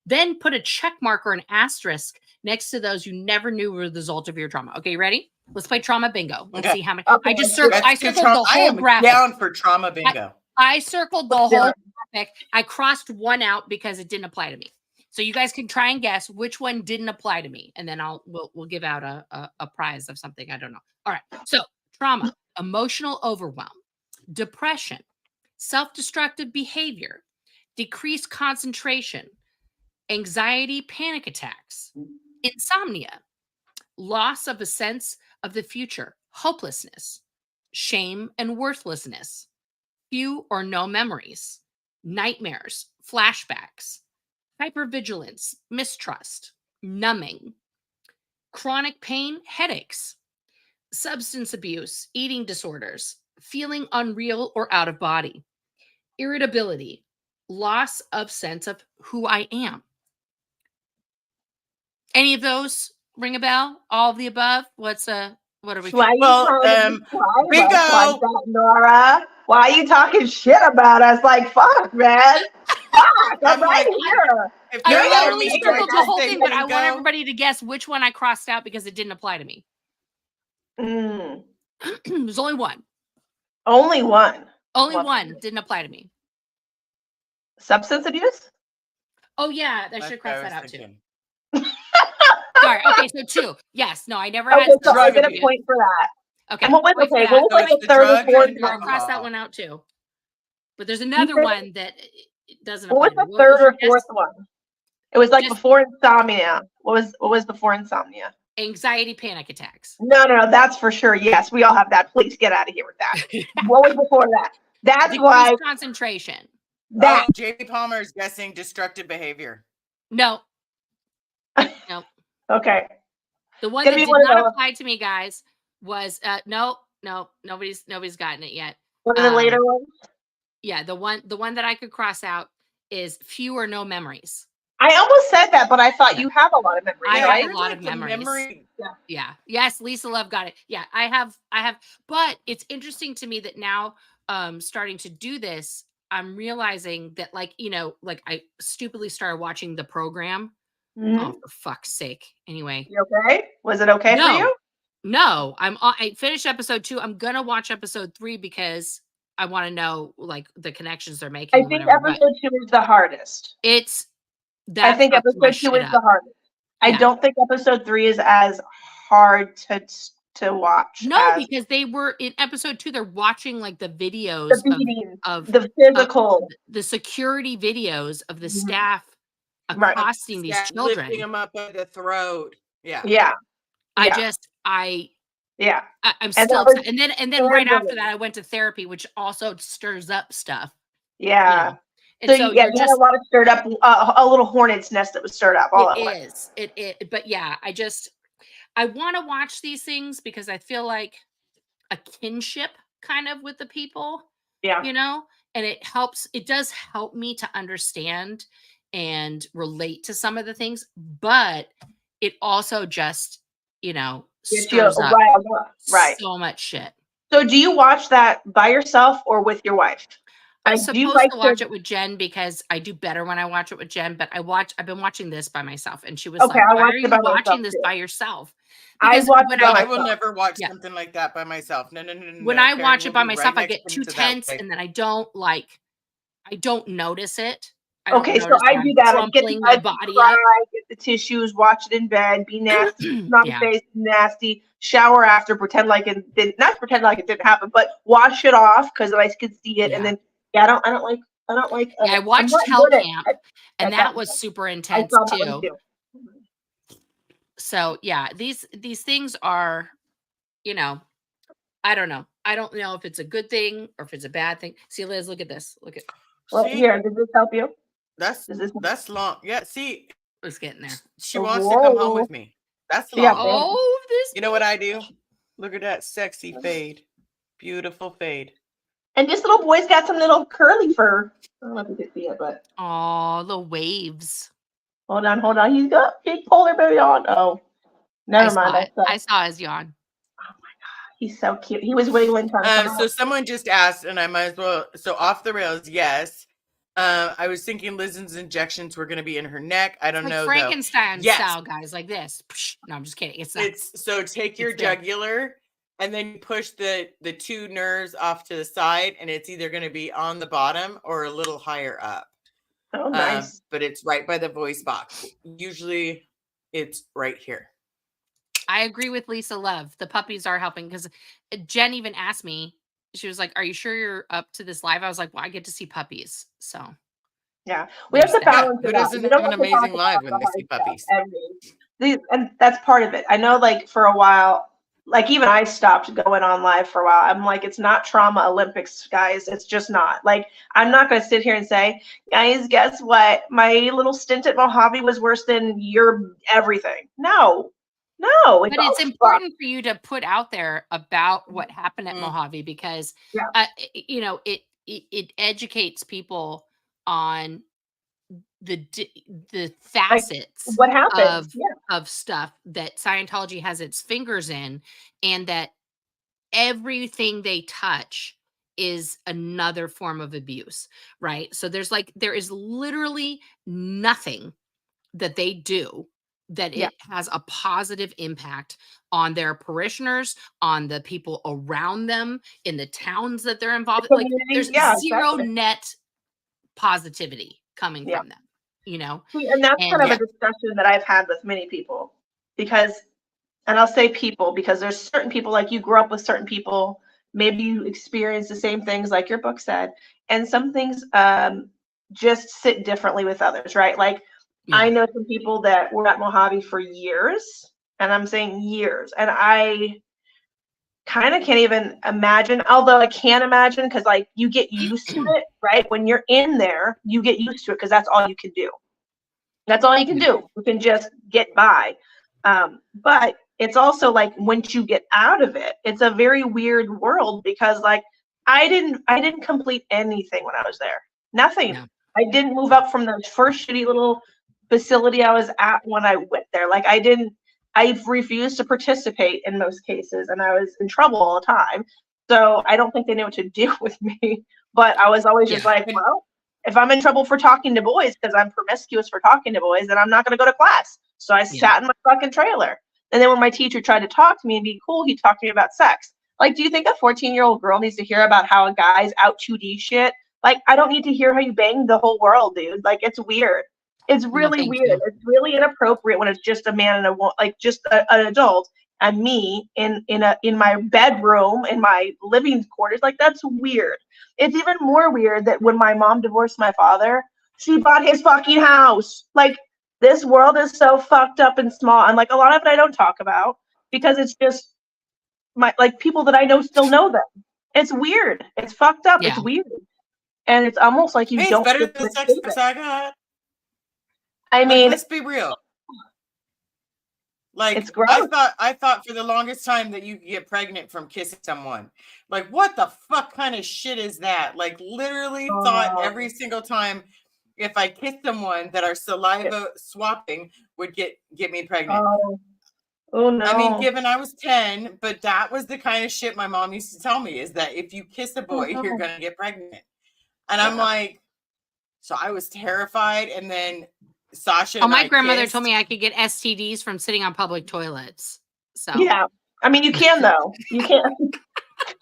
Then put a check mark or an asterisk next to those you never knew were the result of your trauma. Okay, you ready? Let's play trauma bingo. Let's see how many. Okay. I circled the whole graphic. Down for trauma bingo. I circled the whole graphic. I crossed one out because it didn't apply to me. So you guys can try and guess which one didn't apply to me, and then we'll give out a prize of something. I don't know. All right. So trauma, emotional overwhelm, depression, self-destructive behavior, decreased concentration, anxiety, panic attacks, insomnia, loss of a sense of the future, hopelessness, shame and worthlessness, few or no memories, nightmares, flashbacks, hypervigilance, mistrust, numbing, chronic pain, headaches, substance abuse, eating disorders, feeling unreal or out of body, irritability, loss of sense of who I am. Any of those ring a bell? All of the above? What are we? Well, bingo. Like that, Nora. Why are you talking shit about us? Like, fuck, man. Fuck, I'm right here. I literally circled the whole thing, but I want everybody to guess which one I crossed out because it didn't apply to me. There's only one. Only one. Only one didn't apply to me. Substance abuse? Oh yeah, I should cross that out too. Sorry. Okay, so 2. Yes. No, I never had. So I get a point for that. Okay. And what was like the third or fourth one? I'll cross that one out too. But there's another one that doesn't. What was the third or fourth one? It was like before insomnia. What was before insomnia? Anxiety, panic attacks. No, that's for sure. Yes, we all have that. Please get out of here with that. What was before that? That's why concentration. That J.P. Palmer is guessing destructive behavior. No. Okay. The one Gonna that be did one of not those. apply to me, guys, was no, nobody's gotten it yet. One of the later ones. Yeah, the one that I could cross out is few or no memories. I almost said that, but I thought Yeah. you have a lot of memories. I right? have a lot of the memories. Yeah. Yeah. Yes, Lisa Love got it. Yeah, I have, but it's interesting to me that now starting to do this, I'm realizing that like, you know, like I stupidly started watching the program. Mhm. Oh, for fuck's sake. Anyway. You okay? Was it okay for you? No, I finished episode 2. I'm gonna watch episode 3 because I want to know like the connections they're making. I think episode 2 is the hardest. It's that I think episode 2 is the hardest. I don't think episode 3 is as hard to watch. No, because they were in episode 2. They're watching like the videos of the physical, the security videos of the Mhm. staff accosting these children, lifting them up by the throat. Yeah. Yeah. I'm still and then right after that I went to therapy, which also stirs up stuff. Yeah. You know? And so you had a lot of stirred up, a little hornet's nest that was stirred up. All but yeah, I want to watch these things because I feel like a kinship kind of with the people. Yeah. You know, and it does help me to understand and relate to some of the things, but it also just, you know, stirs up so much shit. So do you watch that by yourself or with your wife? I'm supposed to watch it with Jen because I do better when I watch it with Jen, but I've been watching this by myself, and she was like, why are you watching this by yourself? Because I will never watch something like that by myself. No. When I watch it by myself, I get too tense, and then I don't notice it. Okay, so I do that. I get my body up, get the tissues, watch it in bed, be nasty, not face nasty, shower after, pretend like it didn't happen, but wash it off because I could see it, and then I don't like. I watched Hell Camp, and that was super intense too. So yeah, these things are, you know, I don't know. I don't know if it's a good thing or if it's a bad thing. See, Liz, look at this. Look at. Well, here, did this help you? That's long. Yeah, see, it's getting there. She wants to come home with me. That's long. Oh, this. You know what I do? Look at that sexy fade, beautiful fade. And this little boy's got some little curly fur. I don't know if you can see it, but the waves. Hold on. He's got big polar bear yawn. Oh, never mind. I saw his yawn. Oh my god, he's so cute. He was wiggling. So someone just asked, and I might as well. So off the rails, yes. I was thinking Liz's injections were going to be in her neck. I don't know. Frankenstein style, guys, like this. No, I'm just kidding. So take your jugular. And then you push the 2 nerves off to the side, and it's either going to be on the bottom or a little higher up. Oh, nice. But it's right by the voice box. Usually it's right here. I agree with Lisa Love. The puppies are helping because Jen even asked me, she was like, are you sure you're up to this live? I was like, well, I get to see puppies. So yeah, we have to balance it out. Who doesn't have an amazing live when they see puppies? And that's part of it. I know, like, for a while, like, even I stopped going on live for a while. I'm like, it's not trauma Olympics, guys. It's just not. Like, I'm not going to sit here and say, guys, guess what? My little stint at Mojave was worse than your everything. No. But it's important for you to put out there about what happened at Mojave because, you know, it educates people on the facets what happens of stuff that Scientology has its fingers in, and that everything they touch is another form of abuse, right? So there is literally nothing that they do that it has a positive impact on their parishioners, on the people around them, in the towns that they're involved in. Like, there's zero net positivity coming from them, you know? And that's kind of a discussion that I've had with many people because, and I'll say people, because there's certain people, like, you grew up with certain people, maybe you experience the same things like your book said, and some things just sit differently with others, right? Like, I know some people that were at Mojave for years, and I'm saying years, and I kind of can't even imagine, although I can imagine because, like, you get used to it, right? When you're in there, you get used to it because that's all you can do. That's all you can do. You can just get by. But it's also like once you get out of it, it's a very weird world because like I didn't complete anything when I was there. Nothing. No. I didn't move up from the first shitty little facility I was at when I went there. Like I refused to participate in most cases, and I was in trouble all the time. So I don't think they knew what to do with me. But I was always just like, well, if I'm in trouble for talking to boys because I'm promiscuous for talking to boys, then I'm not going to go to class. So I sat in my fucking trailer. And then when my teacher tried to talk to me and be cool, he talked to me about sex. Like, do you think a 14-year-old girl needs to hear about how a guy's out 2D shit? Like, I don't need to hear how you bang the whole world, dude. Like, it's weird. It's really weird. It's really inappropriate when it's just a man and a woman, like just an adult and me in my bedroom, in my living quarters. Like, that's weird. It's even more weird that when my mom divorced my father, she bought his fucking house. Like, this world is so fucked up and small. And like a lot of it I don't talk about because it's just my like people that I know still know them. It's weird. It's fucked up. It's weird. And it's almost like you don't. It's better than the sex I got. I mean, let's be real. Like, it's gross. I thought for the longest time that you could get pregnant from kissing someone. Like, what the fuck kind of shit is that? Like, literally thought every single time if I kissed someone that our saliva swapping would get me pregnant. Oh no. I mean, given I was 10, but that was the kind of shit my mom used to tell me is that if you kiss a boy, you're going to get pregnant. And I'm like, so I was terrified. And then Sasha and my grandmother told me I could get STDs from sitting on public toilets. So yeah, I mean, you can though. You can.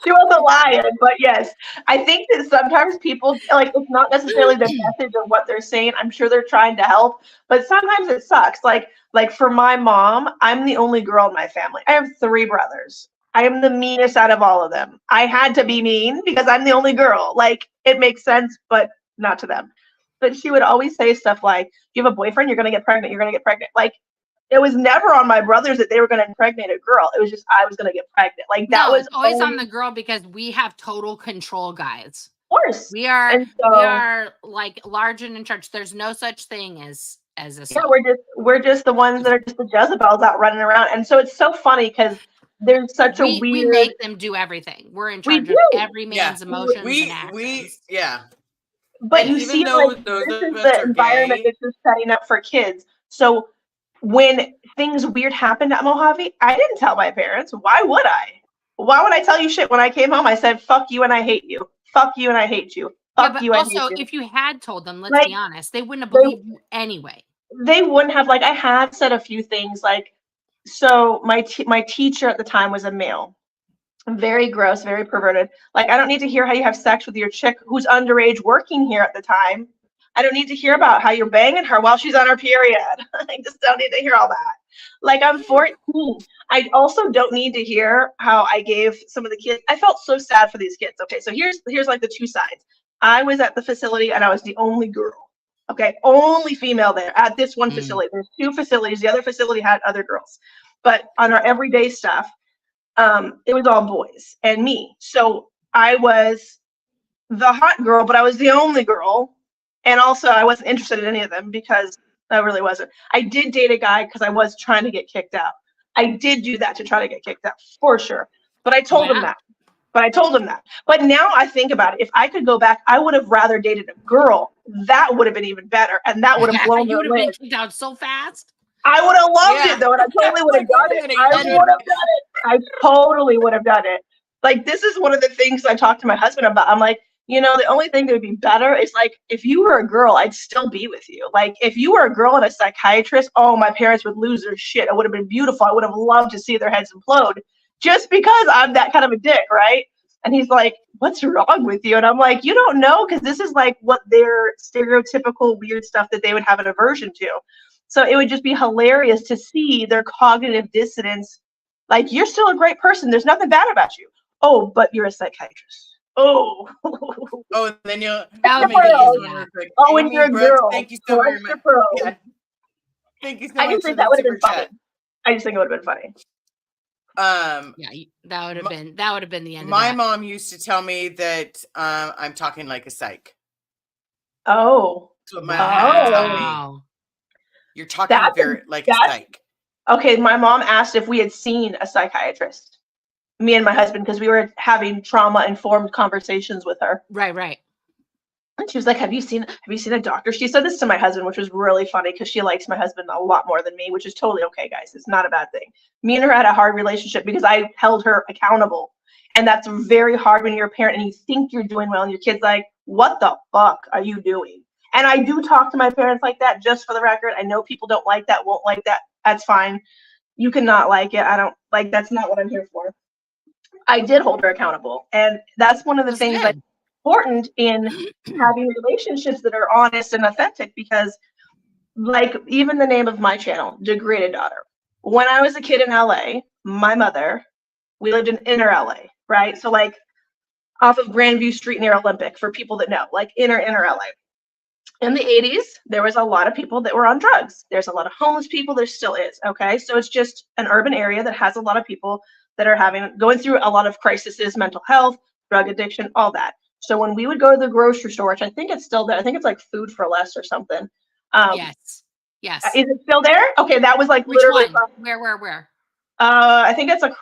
She wasn't lying, but yes, I think that sometimes people like it's not necessarily the message of what they're saying. I'm sure they're trying to help, but sometimes it sucks. Like for my mom, I'm the only girl in my family. I have 3 brothers. I am the meanest out of all of them. I had to be mean because I'm the only girl. Like, it makes sense, but not to them. But she would always say stuff like, you have a boyfriend, you're going to get pregnant, you're going to get pregnant. Like, it was never on my brothers that they were going to impregnate a girl. It was just I was going to get pregnant. Like, that was always on the girl because we have total control, guys. Of course. We are like large and in charge. There's no such thing as a soul. Yeah, we're just the ones that are just the Jezebels out running around. And so it's so funny because there's such a weird. We make them do everything. We're in charge of every man's emotions and actions. But and you see, like, this is the environment that you're setting up for kids. So when things weird happened at Mojave, I didn't tell my parents. Why would I? Why would I tell you shit? When I came home, I said, fuck you and I hate you. Fuck you and I hate you. Fuck you and I hate you. Also, if you had told them, let's be honest, they wouldn't have believed you anyway. They wouldn't have. Like, I have said a few things like, so my teacher at the time was a male. Very gross, very perverted. Like, I don't need to hear how you have sex with your chick who's underage working here at the time. I don't need to hear about how you're banging her while she's on her period. I just don't need to hear all that. Like, I'm 14. I also don't need to hear how I gave some of the kids. I felt so sad for these kids. Okay, so here's like the 2 sides. I was at the facility and I was the only girl. Okay, only female there at this one facility. There's 2 facilities. The other facility had other girls. But on our everyday stuff, it was all boys and me. So I was the hot girl, but I was the only girl. And also I wasn't interested in any of them because I really wasn't. I did date a guy because I was trying to get kicked out. I did do that to try to get kicked out for sure. But I told him that. But now I think about it. If I could go back, I would have rather dated a girl. That would have been even better. And that would have blown you would have been kicked out so fast. I would have loved it though, and I totally would have done it. I totally would have done it. Like, this is one of the things I talked to my husband about. I'm like, you know, the only thing that would be better is like, if you were a girl, I'd still be with you. Like, if you were a girl and a psychiatrist, oh, my parents would lose their shit. It would have been beautiful. I would have loved to see their heads implode just because I'm that kind of a dick, right? And he's like, what's wrong with you? And I'm like, you don't know, because this is like what their stereotypical weird stuff that they would have an aversion to. So it would just be hilarious to see their cognitive dissonance. Like, you're still a great person. There's nothing bad about you. Oh, but you're a psychiatrust. Oh. Oh, and then you'll. Oh, and you're a girl. Thank you so very much. Yeah. Thank you so much. I just think that would have been funny. I just think it would have been funny. Yeah, that would have been the end. My mom used to tell me that I'm talking like a psych. Oh. That's what my mom would tell me. You're talking like a psych. Okay, my mom asked if we had seen a psychiatrist, me and my husband, because we were having trauma-informed conversations with her. Right. And she was like, have you seen a doctor? She said this to my husband, which was really funny because she likes my husband a lot more than me, which is totally okay, guys. It's not a bad thing. Me and her had a hard relationship because I held her accountable. And that's very hard when you're a parent and you think you're doing well and your kid's like, what the fuck are you doing? And I do talk to my parents like that, just for the record. I know people don't like that, won't like that. That's fine. You cannot like it. I don't like, that's not what I'm here for. I did hold her accountable. And that's one of the things that's important in having relationships that are honest and authentic, because like even the name of my channel, Degraded Daughter. When I was a kid in LA, my mother, we lived in inner LA, right? So like off of Grandview Street near Olympic, for people that know, like inner LA. In the 80s, there was a lot of people that were on drugs. There's a lot of homeless people, there still is, okay? So it's just an urban area that has a lot of people that are going through a lot of crises, mental health, drug addiction, all that. So when we would go to the grocery store, which I think it's still there, I think it's like Food for Less or something. Yes. Is it still there? Okay, that was like which literally. One? Where? I think it's like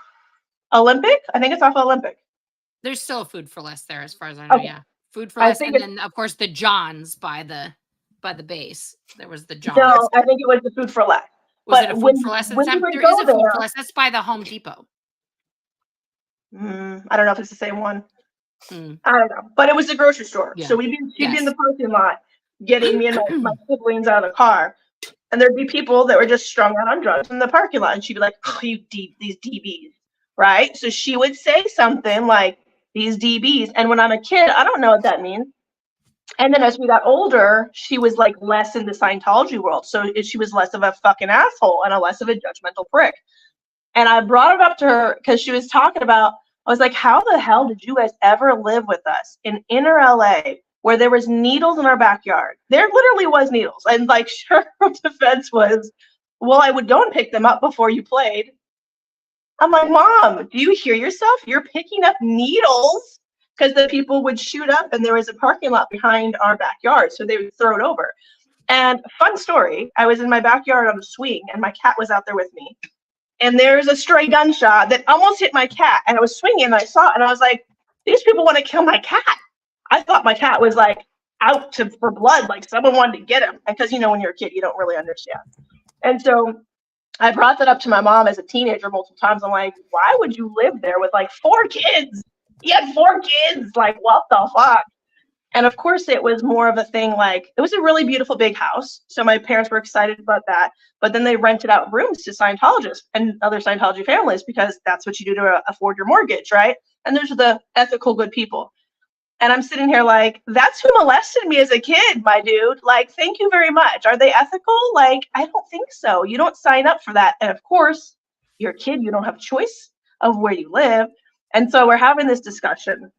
Olympic. I think it's off Olympic. There's still a Food for Less there, as far as I know. Okay. Yeah, Food for Less, and then of course the John's by the base. There was the John's. No, I think it was the Food for Less. Was it a Food for Less at the time? There is a Food for Less. That's by the Home Depot. I don't know if it's the same one. I don't know, but it was the grocery store. Yeah. So she'd be in the parking lot getting me and my siblings out of the car, and there'd be people that were just strung out on drugs in the parking lot, and she'd be like, "Oh, these DBs," right? So she would say something like, "These DBs," and when I'm a kid, I don't know what that means. And then as we got older, she was like less in the Scientology world, so she was less of a fucking asshole and less of a judgmental prick. And I brought it up to her because she was talking about, I was like, how the hell did you guys ever live with us in inner LA where there was needles in our backyard? There literally was needles. And like her defense was, well, I would go and pick them up before you played. I'm like, Mom, do you hear yourself? You're picking up needles, because the people would shoot up and there was a parking lot behind our backyard. So they would throw it over. And fun story, I was in my backyard on a swing and my cat was out there with me. And there's a stray gunshot that almost hit my cat. And I was swinging and I saw it and I was like, these people want to kill my cat. I thought my cat was like out for blood, like someone wanted to get him. Because, you know, when you're a kid, you don't really understand. And so I brought that up to my mom as a teenager multiple times. I'm like, why would you live there with like 4 kids? You had 4 kids. Like, what the fuck? And of course, it was more of a thing like, it was a really beautiful big house. So my parents were excited about that. But then they rented out rooms to Scientologists and other Scientology families because that's what you do to afford your mortgage, right? And those are the ethical, good people. And I'm sitting here like, that's who molested me as a kid, my dude. Like, thank you very much. Are they ethical? Like, I don't think so. You don't sign up for that. And of course, you're a kid. You don't have a choice of where you live. And so we're having this discussion.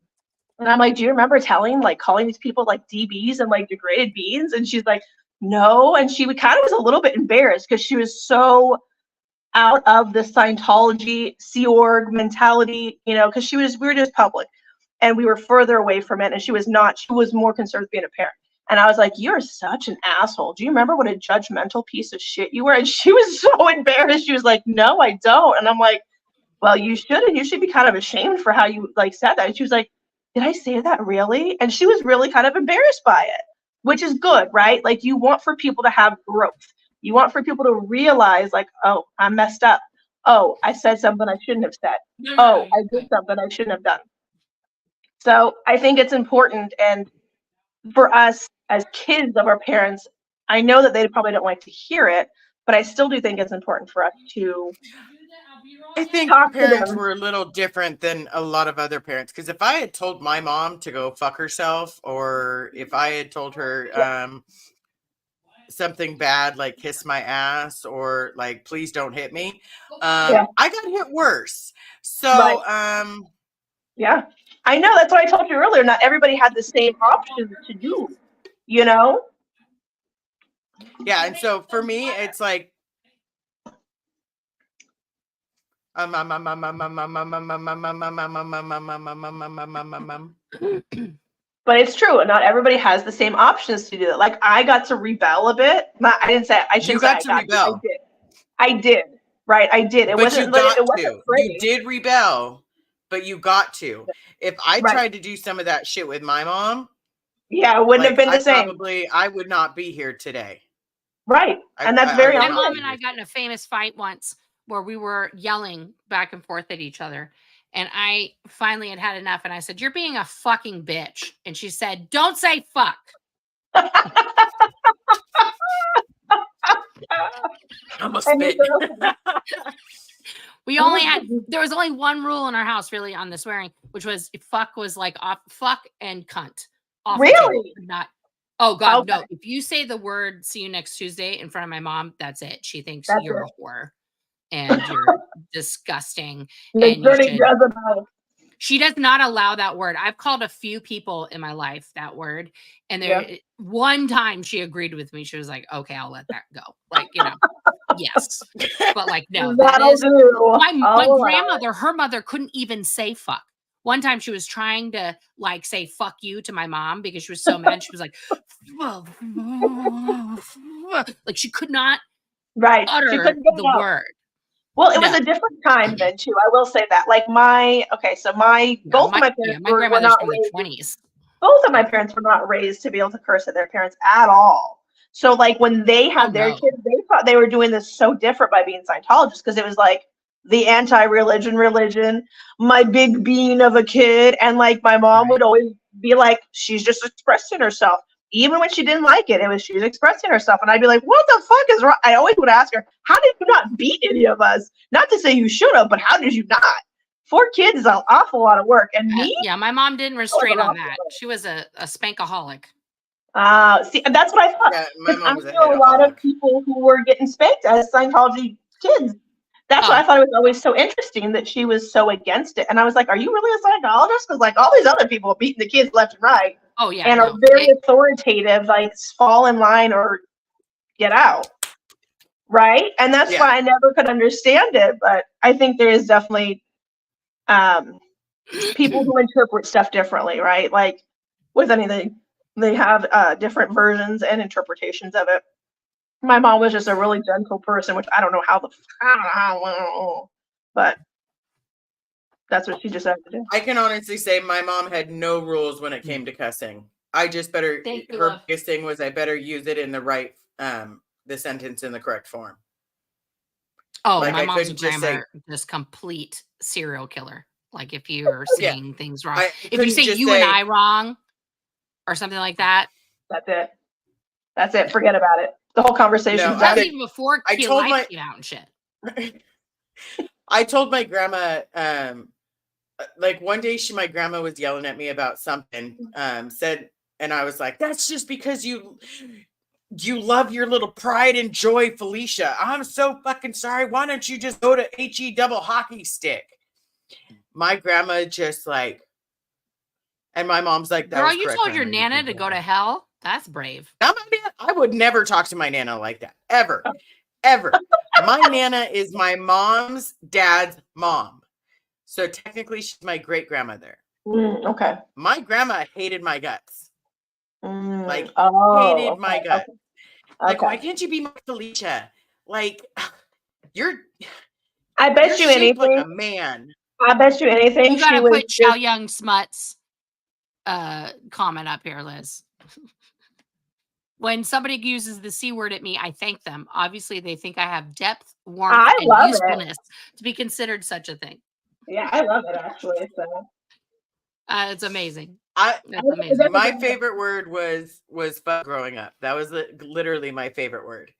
And I'm like, do you remember calling these people like DBs and like degraded beings? And she's like, no. And she kind of was a little bit embarrassed because she was so out of the Scientology Sea Org mentality, you know, because we were just public and we were further away from it. And she was more concerned with being a parent. And I was like, you're such an asshole. Do you remember what a judgmental piece of shit you were? And she was so embarrassed. She was like, no, I don't. And I'm like, well, you should. And you should be kind of ashamed for how you like said that. And she was like, did I say that really? And she was really kind of embarrassed by it, which is good, right? Like you want for people to have growth. You want for people to realize like, oh, I messed up. Oh, I said something I shouldn't have said. Oh, I did something I shouldn't have done. So I think it's important. And for us as kids of our parents, I know that they probably don't like to hear it, but I still do think it's important for us to I think parents were a little different than a lot of other parents. Because if I had told my mom to go fuck herself, or if I had told her something bad, like kiss my ass, or like, please don't hit me, I got hit worse. So, yeah, I know. That's what I told you earlier. Not everybody had the same options to do, you know? Yeah. And so for me, it's like, but it's true. Not everybody has the same options to do it. Like I got to rebel a bit. I didn't say I shouldn't say I got to rebel. I did. Right, I did. It But wasn't. you But got it wasn't to. pretty. You did rebel, but you got to. If I Right. tried to do some of that shit with my mom, Yeah, it wouldn't have like been the same. I would not be here today. Right, and that's I very would My not mom honest. be and I here. got in a famous fight once where we were yelling back and forth at each other. And I finally had had enough. And I said, "You're being a fucking bitch." And she said, "Don't say fuck." I'm a And you spit. said, We only had, there was only one rule in our house really on the swearing, which was fuck was like off, fuck and cunt off the table. really? Not, oh God, Okay. no. If you say the word "see you next Tuesday" in front of my mom, that's it. She thinks That's you're it. a whore and you're disgusting. Like And you turning should, Jezebel. she does not allow that word. I've called a few people in my life that word. And there one time she agreed with me. She was like, "Okay, I'll let that go." Like, you know, yes. But like, no, that That'll is do. my I'll allow it. grandmother, her mother couldn't even say fuck. One time she was trying to like say "fuck you" to my mom because she was so mad. She was like, like she could not Right. She utter couldn't get the it out. word. Well, it was No. a different time then too. I will say that. Like both of my parents My were grandmother's not from the raised. 20s. Both of my parents were not raised to be able to curse at their parents at all. So like when they had their no. kids, they thought they were doing this so different by being Scientologists because it was like the anti-religion religion, my big bean of a kid. And like my mom would always be like, she's just expressing herself. Even when she didn't like it, it was she's expressing herself. And I'd be like, what the fuck is wrong? I always would ask her, how did you not beat any of us? Not to say you should have, but how did you not? 4 kids is an awful lot of work. And me, Yeah, my mom didn't restrain on that. She was a spankaholic. see, and that's what I thought. Yeah, my I mom was a knew a lot of hitaholic. people who were getting spanked as Scientology kids. That's why I thought it was always so interesting that she was so against it. And I was like, are you really a Scientologist? Because like all these other people are beating the kids left and right. Oh yeah, and are very authoritative, like fall in line or get out. Right? And that's why I never could understand it. But I think there is definitely people who interpret stuff differently, right? Like with anything, they have different versions and interpretations of it. My mom was just a really gentle person, which I don't know how, but that's what she decided to do. I can honestly say my mom had no rules when it came to cussing. I just better, her biggest thing was I better use it in the right, the sentence in the correct form. Oh, like my mom's grammar, just complete serial killer. Like if you're saying things wrong, if you say "you and I" wrong or something like that, that's it. That's it. Forget about it. The whole conversation. No, that's even before came out and shit. I told my grandma, like one day my grandma was yelling at me about something, said, and I was like, that's just because you love your little pride and joy, Felicia. I'm so fucking sorry. Why don't you just go to HE double hockey stick? My grandma just like, and my mom's like, that girl, you told your Nana to go to hell? That's brave. I would never talk to my Nana like that. Ever. Ever. My Nana is my mom's dad's mom. So technically she's my great grandmother. Okay. My grandma hated my guts. Like hated my guts. Okay. Like, why can't you be my Felicia? Like I bet you anything. Like a man. I bet you anything. You gotta put Chow Young Smut's comment up here, Liz. When somebody uses the C word at me, I thank them. Obviously, they think I have depth, warmth, and usefulness to be considered such a thing. Yeah, I love it actually. So it's amazing. That's amazing. My favorite word was fuck growing up. That was literally my favorite word.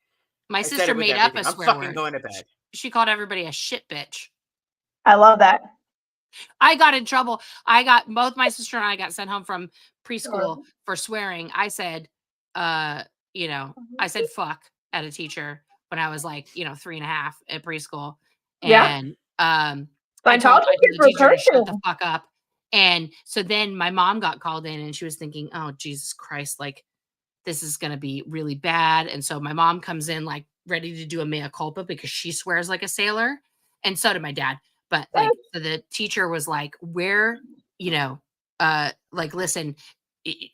My sister made up a swear word. I'm fucking going to bed. She called everybody a shit bitch. I love that. I got in trouble. Both my sister and I got sent home from preschool for swearing. I said, I said fuck at a teacher when I was like, 3.5 at preschool. And I told the teacher to shut the fuck up. And so then my mom got called in and she was thinking, oh, Jesus Christ, like this is going to be really bad. And so my mom comes in like ready to do a mea culpa because she swears like a sailor. And so did my dad. But like, so the teacher was like, listen,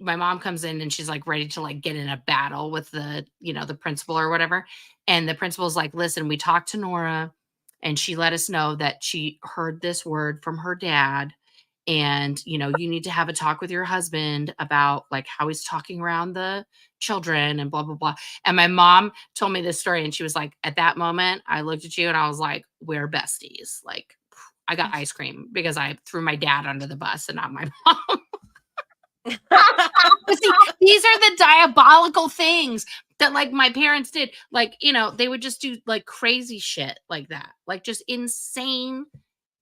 my mom comes in and she's like ready to like get in a battle with the principal or whatever. And the principal's like, listen, we talked to Nora. And she let us know that she heard this word from her dad. And, you need to have a talk with your husband about like how he's talking around the children and blah, blah, blah. And my mom told me this story and she was like, at that moment, I looked at you and I was like, we're besties. Like I got ice cream because I threw my dad under the bus and not my mom. But see, these are the diabolical things that like my parents did. Like, they would just do like crazy shit like that. Like just insane.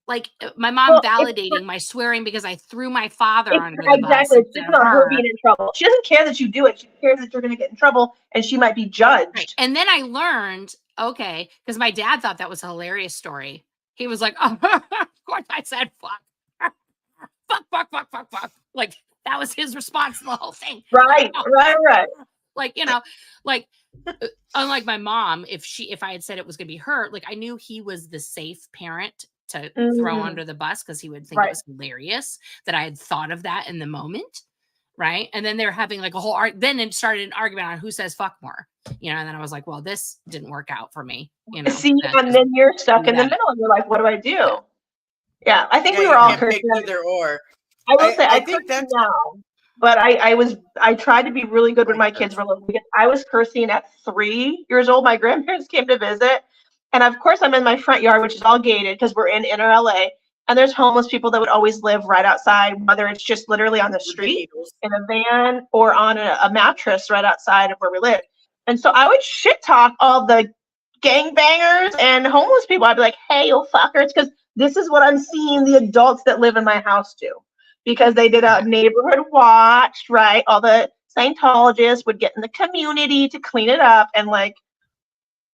Like my mom validating my swearing because I threw my father under the bus. Exactly. It's just not her being in trouble. She doesn't care that you do it. She cares that you're going to get in trouble and she might be judged. Right. And then I learned, okay, because my dad thought that was a hilarious story. He was like, oh, of course I said fuck. Fuck. Like that was his response to the whole thing. Right. Like, unlike my mom, if I had said it was going to be her, like I knew he was the safe parent to throw under the bus because he would think it was hilarious that I had thought of that in the moment. Right. And then they're having like a whole then it started an argument on who says fuck more, and then I was like, well, this didn't work out for me. See, and then you're stuck in the middle and you're like, what do I do? Yeah. I think we were all cursing. Either or. I will say I think that's now. But I tried to be really good when my kids were little because I was cursing at 3 years old. My grandparents came to visit. And of course I'm in my front yard, which is all gated because we're in inner LA. And there's homeless people that would always live right outside, whether it's just literally on the street in a van or on a mattress right outside of where we live. And so I would shit talk all the gangbangers and homeless people. I'd be like, hey, you fuckers, because this is what I'm seeing the adults that live in my house do. Because they did a neighborhood watch, right? All the Scientologists would get in the community to clean it up. And like,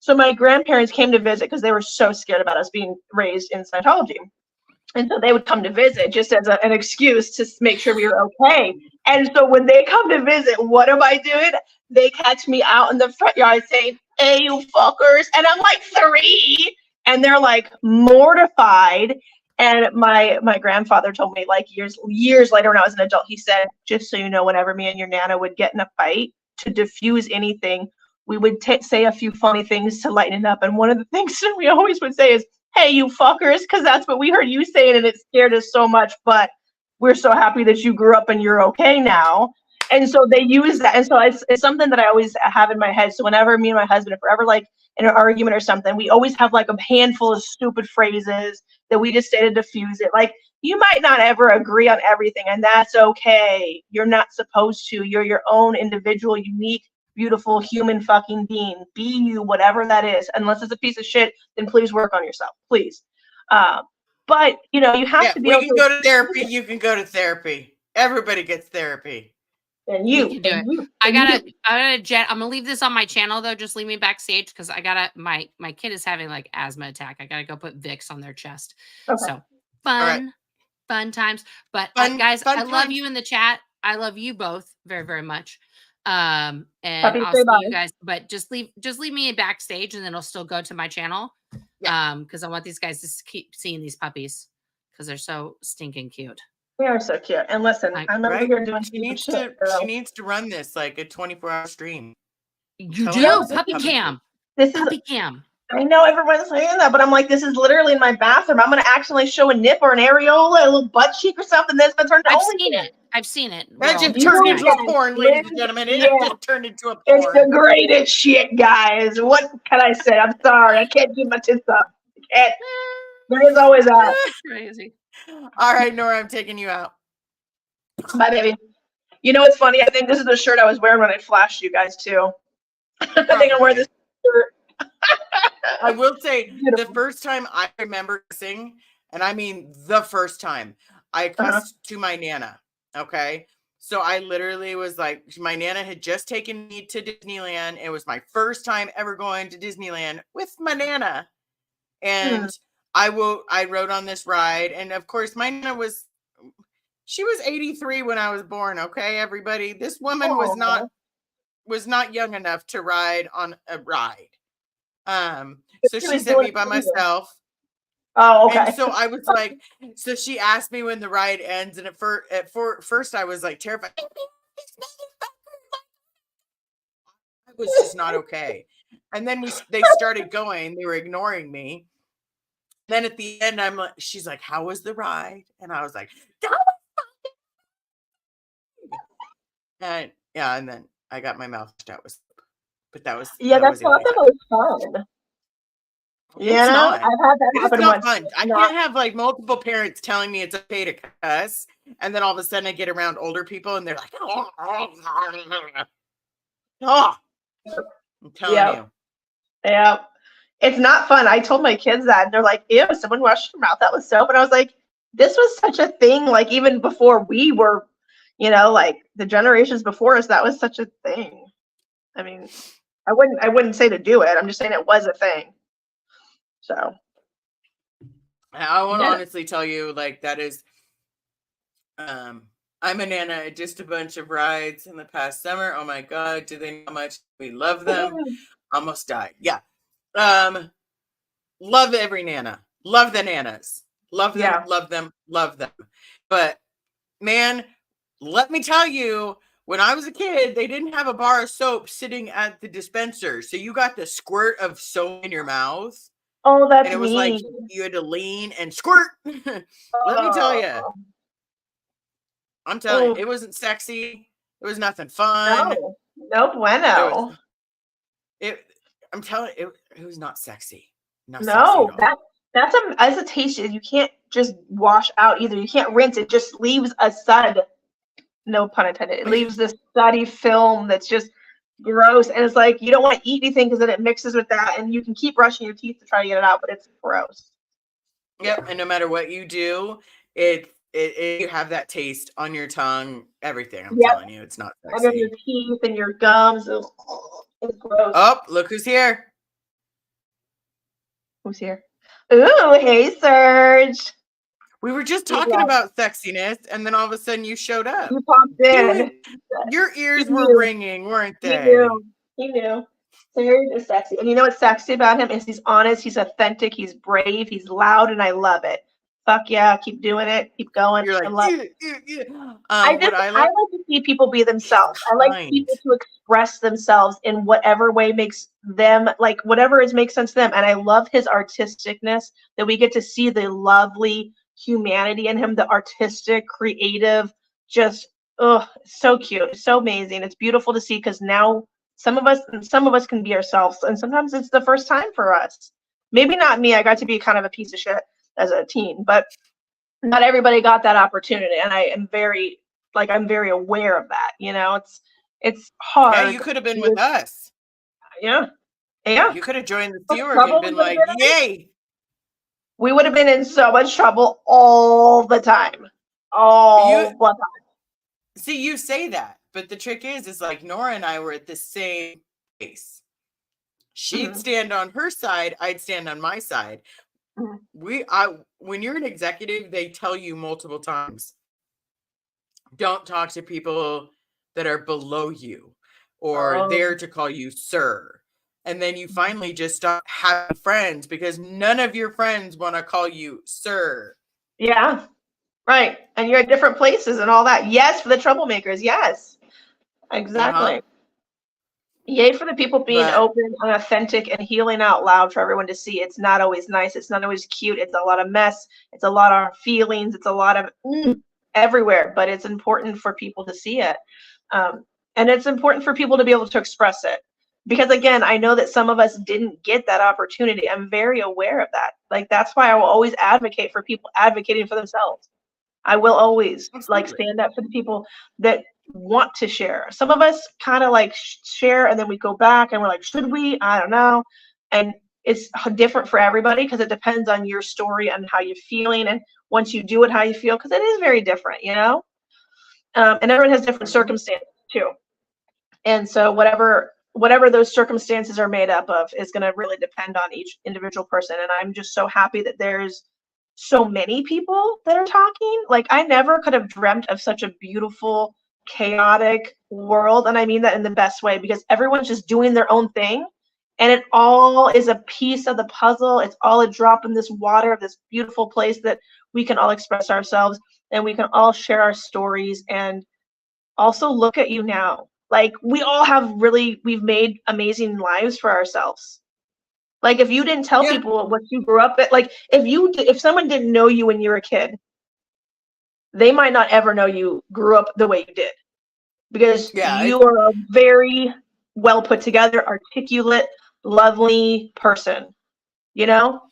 so my grandparents came to visit because they were so scared about us being raised in Scientology. And so they would come to visit just as an excuse to make sure we were okay. And so when they come to visit, what am I doing? They catch me out in the front yard saying, hey, you fuckers. And I'm like 3. And they're like mortified. And my grandfather told me like years later when I was an adult, he said, just so you know, whenever me and your Nana would get in a fight to diffuse anything, we would say a few funny things to lighten it up. And one of the things that we always would say is, hey, you fuckers, because that's what we heard you saying and it scared us so much. But we're so happy that you grew up and you're okay now. And so they use that. And so it's something that I always have in my head. So whenever me and my husband, if we're ever like in an argument or something, we always have like a handful of stupid phrases that we just say to diffuse it. Like, you might not ever agree on everything, and that's okay. You're not supposed to. You're your own individual, unique, beautiful human fucking being. Be you, whatever that is. Unless it's a piece of shit, then please work on yourself, please. But you have to be able to go to therapy. You can go to therapy. Everybody gets therapy. And you can do it. I gotta jet. I'm gonna leave this on my channel though. Just leave me backstage because I gotta. My kid is having like asthma attack. I gotta go put Vicks on their chest. Okay. So fun times. But guys, I love you in the chat. I love you both very, very much. And I'll see you guys. But just leave me backstage, and then it'll still go to my channel. Yeah. Because I want these guys to keep seeing these puppies because they're so stinking cute. They are so cute. And listen, I'm over here doing she needs to run this like a 24-hour stream. You do puppy cam. This is puppy cam. I know everyone's saying that, but I'm like, this is literally in my bathroom. I'm gonna actually show a nip or an areola, a little butt cheek or something. That's been turned. I've seen it. That just turned into a porn, ladies and gentlemen. It just turned into a porn. It's the greatest shit, guys. What can I say? I'm sorry. I can't keep my tits up. I can't. There is always that. Crazy. All right, Nora, I'm taking you out. Bye, baby. You know what's funny? I think this is the shirt I was wearing when I flashed you guys too. I think I'm wearing this shirt. I will say the first time I remember cussing, and I mean the first time I cussed to my Nana. Okay. So I literally was like, my Nana had just taken me to Disneyland. It was my first time ever going to Disneyland with my Nana. And I rode on this ride. And of course, my Nana she was 83 when I was born. Okay, everybody. This woman was not young enough to ride on a ride. So she sent me by myself. Oh, okay. And so I was like, so she asked me when the ride ends, and at first I was like terrified. I was just not okay. And then they started going. They were ignoring me. Then at the end, she's like, "How was the ride?" And I was like, "That was fun." And yeah, and then I got my mouth shut with soap. But that was That's the not only that time. was fun. It's not. I've had that It is happen not once. fun. I can't have like multiple parents telling me it's okay to cuss, and then all of a sudden I get around older people and they're like, "Oh, I'm telling you." Yeah. It's not fun. I told my kids that, and they're like, "Ew, someone washed their mouth. That was soap." And I was like, this was such a thing, like even before we were, like the generations before us, that was such a thing. I mean, I wouldn't say to do it. I'm just saying it was a thing. So I want to honestly tell you, like, that is, I'm a nana at just a bunch of rides in the past summer. Oh my God, do they know how much we love them? Almost died. Yeah. Love every nana. Love the nanas. Love them, love them, love them. But man, let me tell you, when I was a kid, they didn't have a bar of soap sitting at the dispenser. So you got the squirt of soap in your mouth. Oh, that's and it was mean. like you had to lean and squirt. Let me tell you. I'm telling you, it wasn't sexy. It was nothing fun. No bueno. I'm telling you, it was not sexy. Not No, sexy at all. that's as a taste. You can't just wash out either. You can't rinse. It just leaves a sud. No pun intended. It leaves this suddy film that's just gross. And it's like, you don't want to eat anything because then it mixes with that. And you can keep brushing your teeth to try to get it out, but it's gross. Yep. And no matter what you do, you have that taste on your tongue, everything. I'm telling you, it's not sexy. And your teeth and your gums. It's gross. Oh, look who's here. Who's here? Ooh, hey, Serge. We were just talking about sexiness, and then all of a sudden you showed up. You popped in. Your ears were ringing, weren't they? He knew. Serge is sexy. And you know what's sexy about him is he's honest, he's authentic, he's brave, he's loud, and I love it. Fuck yeah, keep doing it, keep going. You're like, I love it. I like to see people be themselves. I like people to express themselves in whatever way makes them, like whatever makes sense to them. And I love his artisticness, that we get to see the lovely humanity in him, the artistic, creative, just so cute, so amazing. It's beautiful to see, because now some of us can be ourselves, and sometimes it's the first time for us. Maybe not me. I got to be kind of a piece of shit as a teen, but not everybody got that opportunity, and I'm very aware of that. It's hard. Yeah, you could have been with us. Yeah. You could have joined the Sea Org and been like, yay. We would have been in so much trouble all the time. All the time. See, you say that, but the trick is like Nora and I were at the same place. She'd stand on her side, I'd stand on my side. When you're an executive, they tell you multiple times, don't talk to people that are below you or there to call you sir. And then you finally just stop having friends because none of your friends want to call you sir. Yeah, right. And you're at different places and all that. Yes, for the troublemakers. Yes, exactly. Yay for the people being open and authentic and healing out loud for everyone to see. It's not always nice. It's not always cute. It's a lot of mess. It's a lot of feelings. It's a lot of everywhere, but it's important for people to see it. And it's important for people to be able to express it. Because again, I know that some of us didn't get that opportunity. I'm very aware of that. Like, that's why I will always advocate for people advocating for themselves. I will always stand up for the people that want to share. Some of us kind of like share and then we go back and we're like, should we? I don't know. And it's different for everybody because it depends on your story and how you're feeling. And once you do it, how you feel, because it is very different, and everyone has different circumstances too. And so whatever those circumstances are made up of is going to really depend on each individual person. And I'm just so happy that there's so many people that are talking. Like, I never could have dreamt of such a beautiful, chaotic world. And I mean that in the best way, because everyone's just doing their own thing. And it all is a piece of the puzzle. It's all a drop in this water of this beautiful place that we can all express ourselves and we can all share our stories. And also look at you now. Like, we all have we've made amazing lives for ourselves. Like if you didn't tell people what you grew up at, like if someone didn't know you when you were a kid, they might not ever know you grew up the way you did, because you are a very well put together, articulate, lovely person, you know?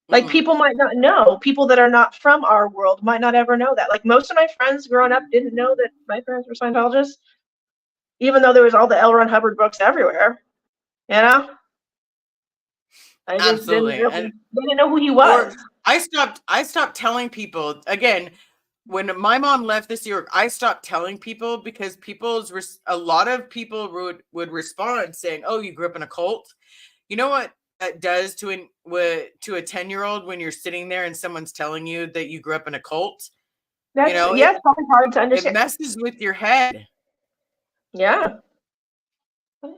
Like people might not know, people that are not from our world might not ever know that. Like most of my friends growing up didn't know that my parents were Scientologists, even though there was all the L. Ron Hubbard books everywhere, you know? I just Absolutely. they didn't know who he was. I stopped telling people, again, when my mom left this year, I stopped telling people because a lot of people would respond saying, "Oh, you grew up in a cult." You know what that does to a 10-year-old when you're sitting there and someone's telling you that you grew up in a cult? That's, it's probably hard to understand. It messes with your head. Yeah.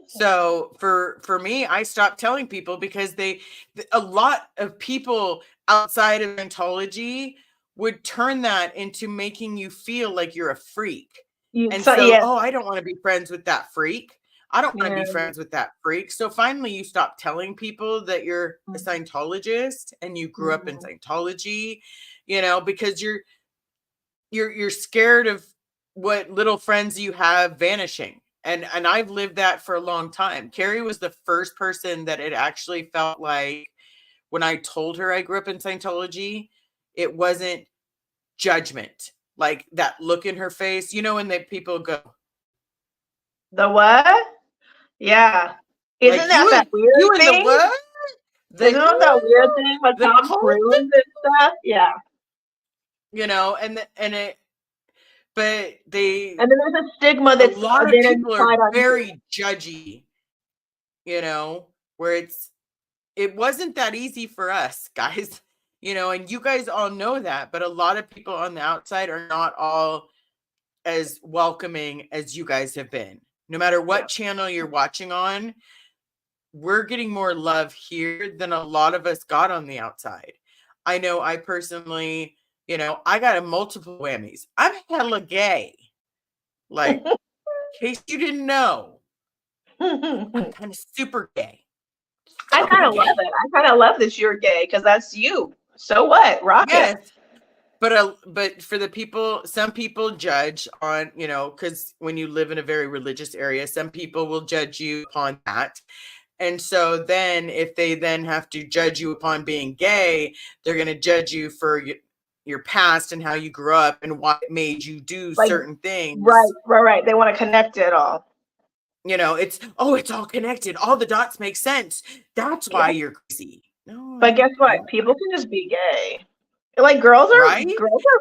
So for me, I stopped telling people because a lot of people outside of Scientology would turn that into making you feel like you're a freak. Oh, I don't want to be friends with that freak. I don't want to be friends with that freak. So finally you stop telling people that you're a Scientologist and you grew up in Scientology, because you're scared of what little friends you have vanishing. And I've lived that for a long time. Carrie was the first person that it actually felt like when I told her I grew up in Scientology, it wasn't judgment. Like that look in her face, when people go, "The what?" Yeah. Isn't like that weird thing? The what? Isn't that weird thing with Tom Cruise and stuff? Yeah. But and then there's a stigma that's a lot of people are very judgy, where it wasn't that easy for us, guys, and you guys all know that, but a lot of people on the outside are not all as welcoming as you guys have been. No matter what channel you're watching on, we're getting more love here than a lot of us got on the outside. I know I personally, I got a multiple whammies. I'm hella gay. Like, in case you didn't know, I'm kind of super gay. I kind of love it. I kind of love that you're gay because that's you. So what? Rock it. But for the people, some people judge on, because when you live in a very religious area, some people will judge you upon that. And so then if they then have to judge you upon being gay, they're going to judge you for your past and how you grew up and what made you do certain things. Right. They want to connect it all. It's all connected. All the dots make sense. That's why you're crazy. No, but guess what? People can just be gay. Like girls are and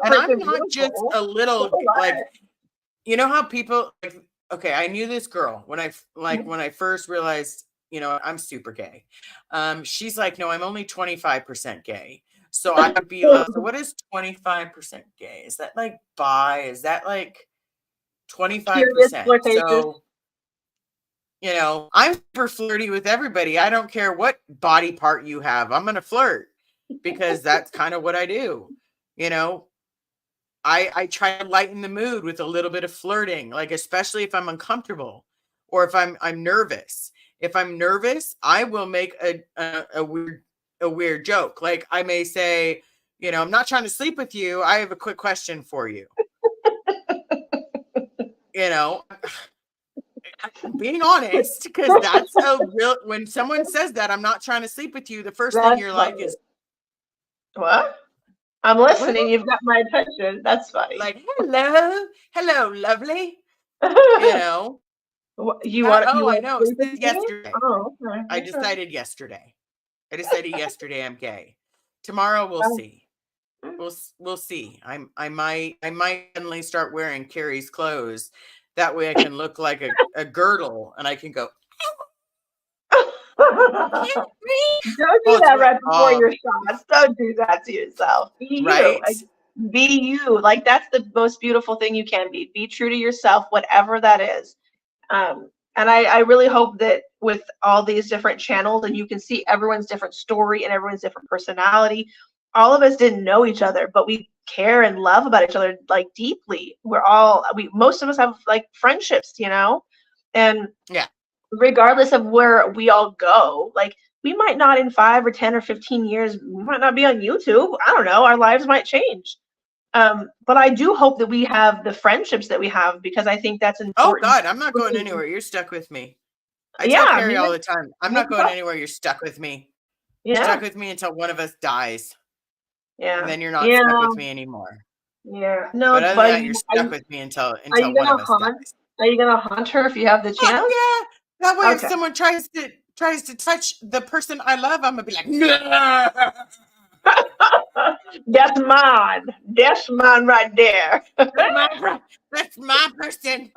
I'm not just a little like, how people like, okay, I knew this girl when I first realized, I'm super gay. She's like, no, I'm only 25% gay. So I would be like, what is 25% gay? Is that like bi? Is that like 25%? So, I'm super flirty with everybody. I don't care what body part you have. I'm going to flirt because that's kind of what I do. I try to lighten the mood with a little bit of flirting, like especially if I'm uncomfortable or if I'm nervous. If I'm nervous, I will make a weird joke. Like I may say, I'm not trying to sleep with you. I have a quick question for you. I'm being honest, because that's when someone says that, I'm not trying to sleep with you, the first thing you're like is, what? I'm listening. What? You've got my attention. That's funny. Like, hello, lovely. You want? I know. Since yesterday. Oh, okay. I decided yesterday I'm gay. Tomorrow we'll see. We'll see. I might suddenly start wearing Carrie's clothes. That way I can look like a girdle and I can go. Don't do that right before your shots. Don't do that to yourself. Be you. Like, be you. Like that's the most beautiful thing you can be. Be true to yourself, whatever that is. And I really hope that with all these different channels and you can see everyone's different story and everyone's different personality. All of us didn't know each other, but we care and love about each other like deeply. Most of us have like friendships, and regardless of where we all go, like we might not in 5 or 10 or 15 years, we might not be on YouTube. I don't know. Our lives might change. But I do hope that we have the friendships that we have, because I think that's Oh important. God, I'm not going anywhere. You're stuck with me. I Yeah, tell Carrie all the time, I'm not going too. anywhere. You're stuck with me. Yeah. You're stuck with me until one of us dies. Yeah. And then you're not stuck with me anymore. Yeah. No, But other than that, you're stuck with me until one of us dies. Are you gonna haunt her if you have the chance? Yeah. That way, if someone tries to touch the person I love, I'm gonna be like, no. That's mine. That's mine right there. That's my person.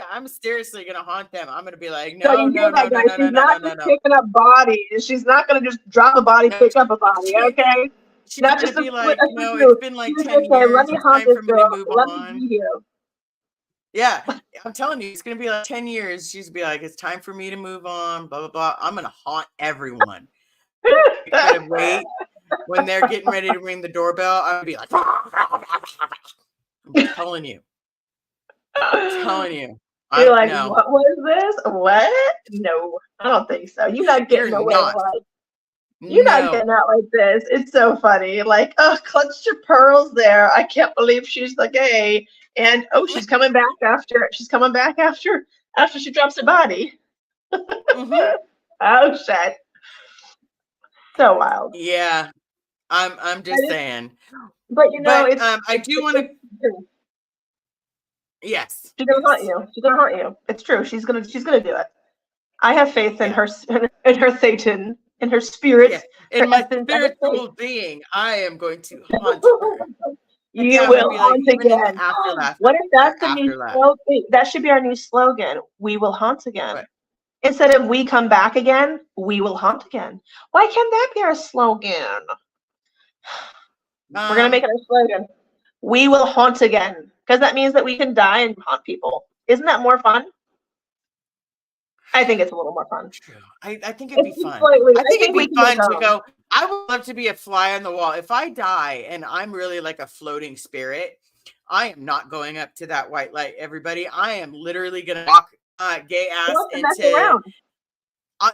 I'm seriously gonna haunt them. I'm gonna be like, no, so no, no, no, no, she's no, not no, just no. picking up bodies. She's not gonna just drop a body, pick up a body. Okay. She's not gonna just be like, you know, it's been like 10 years. Let me It's haunt time this for me girl. to move Let on. me be here. Yeah, I'm telling you, it's gonna be like 10 years. She's gonna be like, it's time for me to move on. Blah blah blah. I'm gonna haunt everyone. You're gonna wait when they're getting ready to ring the doorbell. I'm gonna be like, I'm telling you. I'm telling you. You're like, no. what was this? What? No, I don't think so. You're not getting away like. You're not getting out like this. It's so funny. Like, oh, clutched your pearls there. I can't believe she's the gay. And oh, she's coming back after she drops her body. Mm-hmm. Oh shit. So wild. Yeah. I'm just saying. But you know, I do want to. Yes. She's gonna haunt you. She's gonna haunt you. It's true. She's gonna do it. I have faith in her Satan, in her spirit. Yeah. In my spiritual being, I am going to haunt her. You will haunt again. What if that's the new slogan? That should be our new slogan. We will haunt again. Right. Instead of we come back again, we will haunt again. Why can't that be our slogan? We're gonna make it our slogan. We will haunt again, because that means that we can die and haunt people. Isn't that more fun? I think it's a little more fun. True. I think it'd be fun. I think it'd be fun to go. I would love to be a fly on the wall. If I die and I'm really like a floating spirit, I am not going up to that white light, everybody. I am literally gonna walk gay ass into.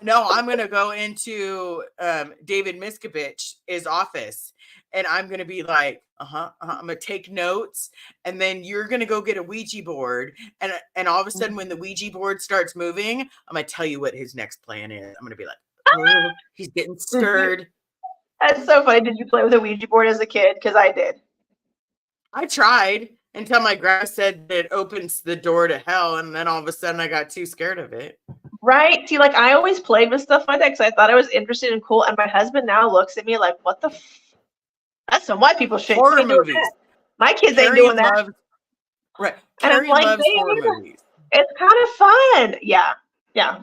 No, I'm gonna go into David Miscavige's office, and I'm gonna be like, I'm gonna take notes, and then you're gonna go get a Ouija board, and all of a sudden, when the Ouija board starts moving, I'm gonna tell you what his next plan is. I'm gonna be like, oh, he's getting stirred. That's so funny. Did you play with a Ouija board as a kid? Because I did. I tried until my grandma said that it opens the door to hell, and then all of a sudden, I got too scared of it. Right. See, like I always played with stuff like that because I thought it was interesting and cool. And my husband now looks at me like, "What the? That's some white people shit." Horror movies. My kids ain't doing that. Right. And I'm like, loves horror movies. It's kind of fun. Yeah. Yeah.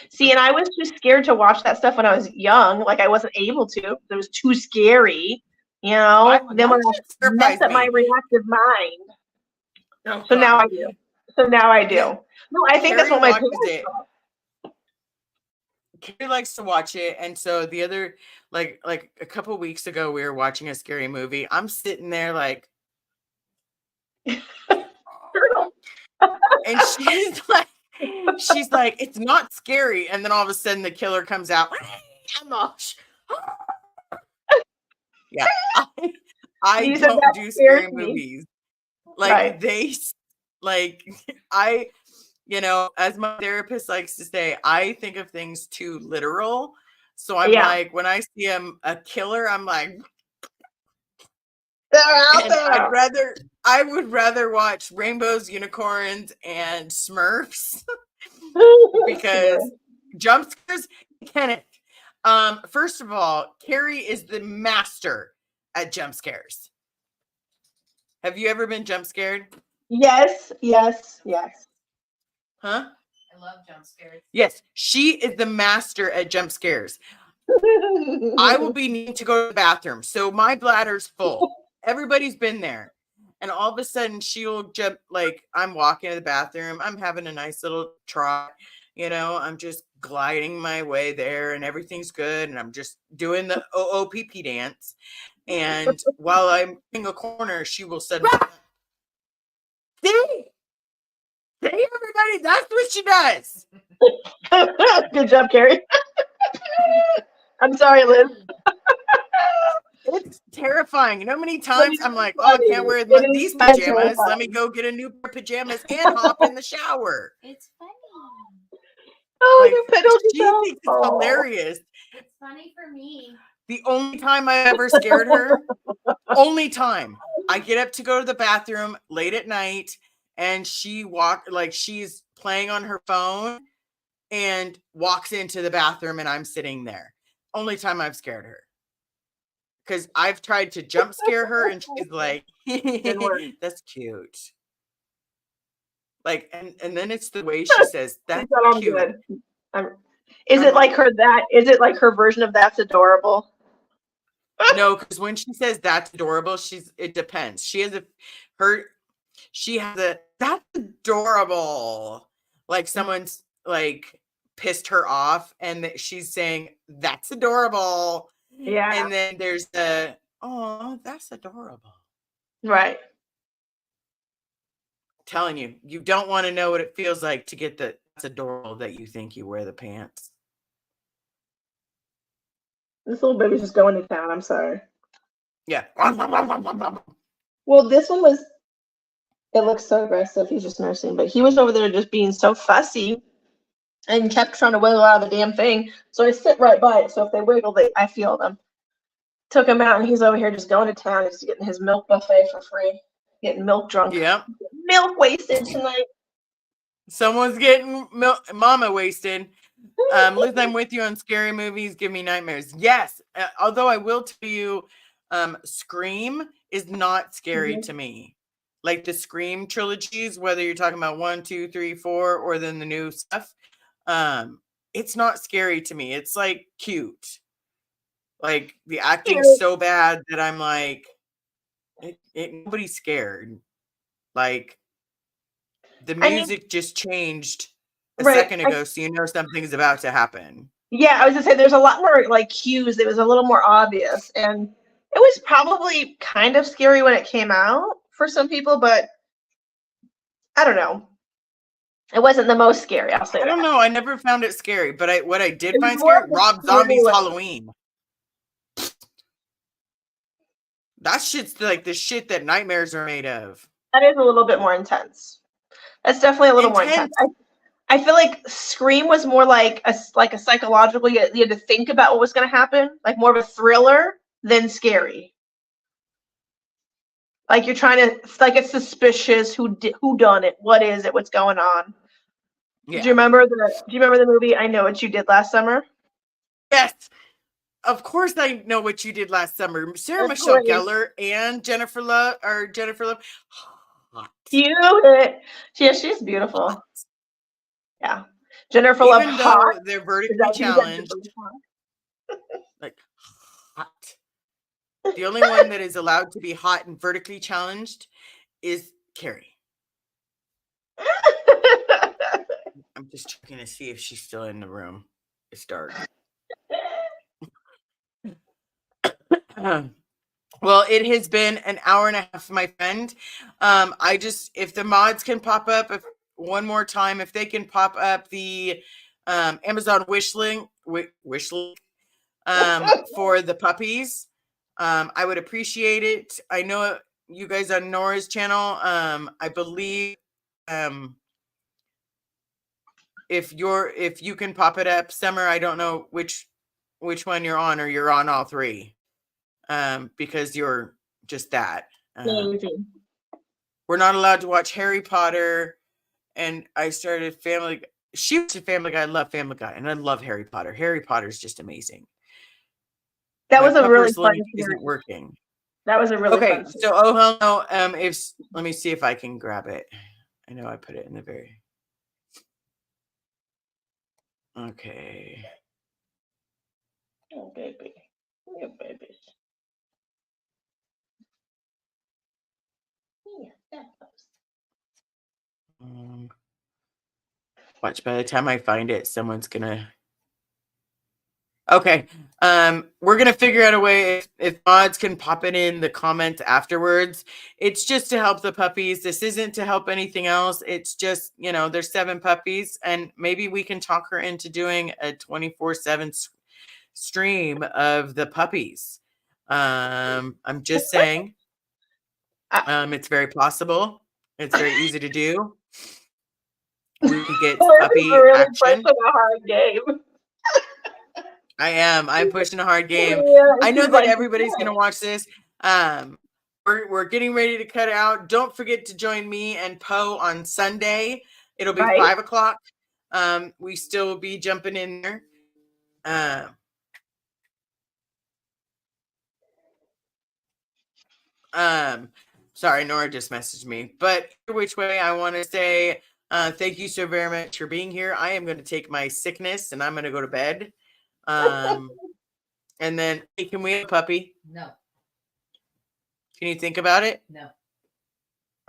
See, and I was too scared to watch that stuff when I was young. Like I wasn't able to. It was too scary. You know. Then when I messed up my reactive mind. Oh, so now I do. Yeah. No, I think that's what my parents thought. Carrie likes to watch it, and so the other, like a couple of weeks ago, we were watching a scary movie. I'm sitting there like, and she's like, it's not scary, and then all of a sudden the killer comes out. Yeah, I don't do scary movies. Like you know, as my therapist likes to say, I think of things too literal. So I'm like, when I see a killer, I'm like, they're out there. I would rather watch Rainbows, Unicorns, and Smurfs because jump scares, Kenneth. First of all, Carrie is the master at jump scares. Have you ever been jump scared? Yes. Huh? I love jump scares. Yes, she is the master at jump scares. I will be needing to go to the bathroom, so my bladder's full. Everybody's been there, and all of a sudden she'll jump. Like I'm walking to the bathroom, I'm having a nice little trot. You know, I'm just gliding my way there, and everything's good, and I'm just doing the OOPP dance. And while I'm in a corner, she will suddenly. See, everybody, that's what she does. Good job, Carrie. I'm sorry, Liz. It's terrifying. You know how many It times is I'm like, oh, I funny. can't wear It is these kind of pajamas. Let me terrifying. go get a new pair of pajamas and hop in the shower. It's funny. Oh, Like, you piddled she yourself. thinks it's Oh. hilarious. It's funny for me. The only time I ever scared her, only time, I get up to go to the bathroom late at night and she's playing on her phone and walks into the bathroom and I'm sitting there. Only time I've scared her. Because I've tried to jump scare her and she's like, Didn't work. that's cute. Like, and then it's the way she says, She that's said I'm cute. good. Is it like her her version of that's adorable? No, because when she says that's adorable, it depends. She has that's adorable. Like someone's like pissed her off and she's saying that's adorable. Yeah. And then there's oh, that's adorable. Right. Telling you, you don't want to know what it feels like to get that's adorable that you think you wear the pants. This little baby's just going to town. I'm sorry. Yeah. Well, this one was. It looks so aggressive. He's just nursing, but he was over there just being so fussy and kept trying to wiggle out of the damn thing. So I sit right by it. So if they wiggle, I feel them. Took him out, and he's over here just going to town. He's getting his milk buffet for free, getting milk drunk. Yep. Milk wasted tonight. Someone's getting mama wasted. Liz, I'm with you on scary movies. Give me nightmares. Yes. Although I will tell you, Scream is not scary to me. Like the Scream trilogies, whether you're talking about 1, 2, 3, 4, or then the new stuff, it's not scary to me. It's like cute. Like the acting's so bad that I'm like, nobody's scared. Like the music just changed a second ago, so you know something's about to happen. Yeah, I was gonna say there's a lot more like cues. It was a little more obvious, and it was probably kind of scary when it came out for some people, but I don't know. It wasn't the most scary. I'll say I that. don't know. I never found it scary, but what I did find scary, Rob Zombie's Halloween. That shit's like the shit that nightmares are made of. That is a little bit more intense. That's definitely a little more intense. I feel like Scream was more like a psychological. You had to think about what was going to happen, like more of a thriller than scary. Like you're trying to, like it's suspicious. Who done it? What is it? What's going on? Yeah. Do you remember the movie I Know What You Did Last Summer? Yes, of course I know what you did last summer. Sarah Michelle Gellar and Jennifer Love. Hot. Cute. Yeah, she's beautiful. Hot. Yeah, Jennifer Love. Even though they're vertically challenged, like hot. The only one that is allowed to be hot and vertically challenged is Carrie. I'm just checking to see if she's still in the room. It's dark. Well, it has been an hour and a half, my friend. If the mods can pop up one more time, if they can pop up the Amazon wish link for the puppies, I would appreciate it. I know you guys on Nora's channel. I believe if you can pop it up, Summer, I don't know which one you're on, or you're on all three. Because you're just that. We're not allowed to watch Harry Potter, and I started Family. She was a Family Guy. I love Family Guy, and I love Harry Potter. Harry Potter's just amazing. That was a really fun isn't working. That was a really fun. So oh hell no. Let me see if I can grab it. I know I put it in the very. Okay. Oh baby, yeah, baby. Watch, by the time I find it, someone's gonna. Okay. We're gonna figure out a way if mods can pop it in the comments afterwards. It's just to help the puppies. This isn't to help anything else. It's just, you know, there's 7 puppies, and maybe we can talk her into doing a 24/7 stream of the puppies. I'm just saying. It's very possible. It's very easy to do. We can get puppy really action. pushing a hard game. I'm pushing a hard game. Yeah, I know she's that like, everybody's gonna watch this. We're getting ready to cut out. Don't forget to join me and Poe on Sunday. It'll be Right. 5 o'clock. We still will be jumping in there. Sorry, Nora just messaged me. But which way, I want to say thank you so very much for being here. I am going to take my sickness and I'm going to go to bed. And then, hey, can we have a puppy? No. Can you think about it? No.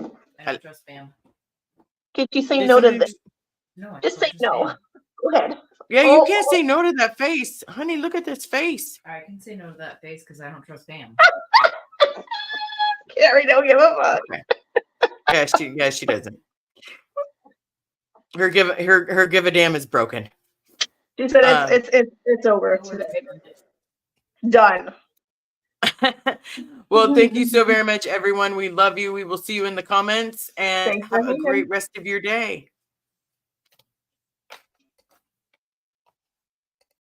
I don't trust spam. Could you say no to this? No. I Just told say you no. spam. Go ahead. Yeah, you can't say no to that face. Honey, look at this face. I can say no to that face because I don't trust spam. Carrie, don't give a fuck. Okay. Yeah, she doesn't. Her give a damn is broken. She said it's over today. Done. Well, thank you so very much, everyone. We love you. We will see you in the comments, and Thanks for have a having me. great rest of your day.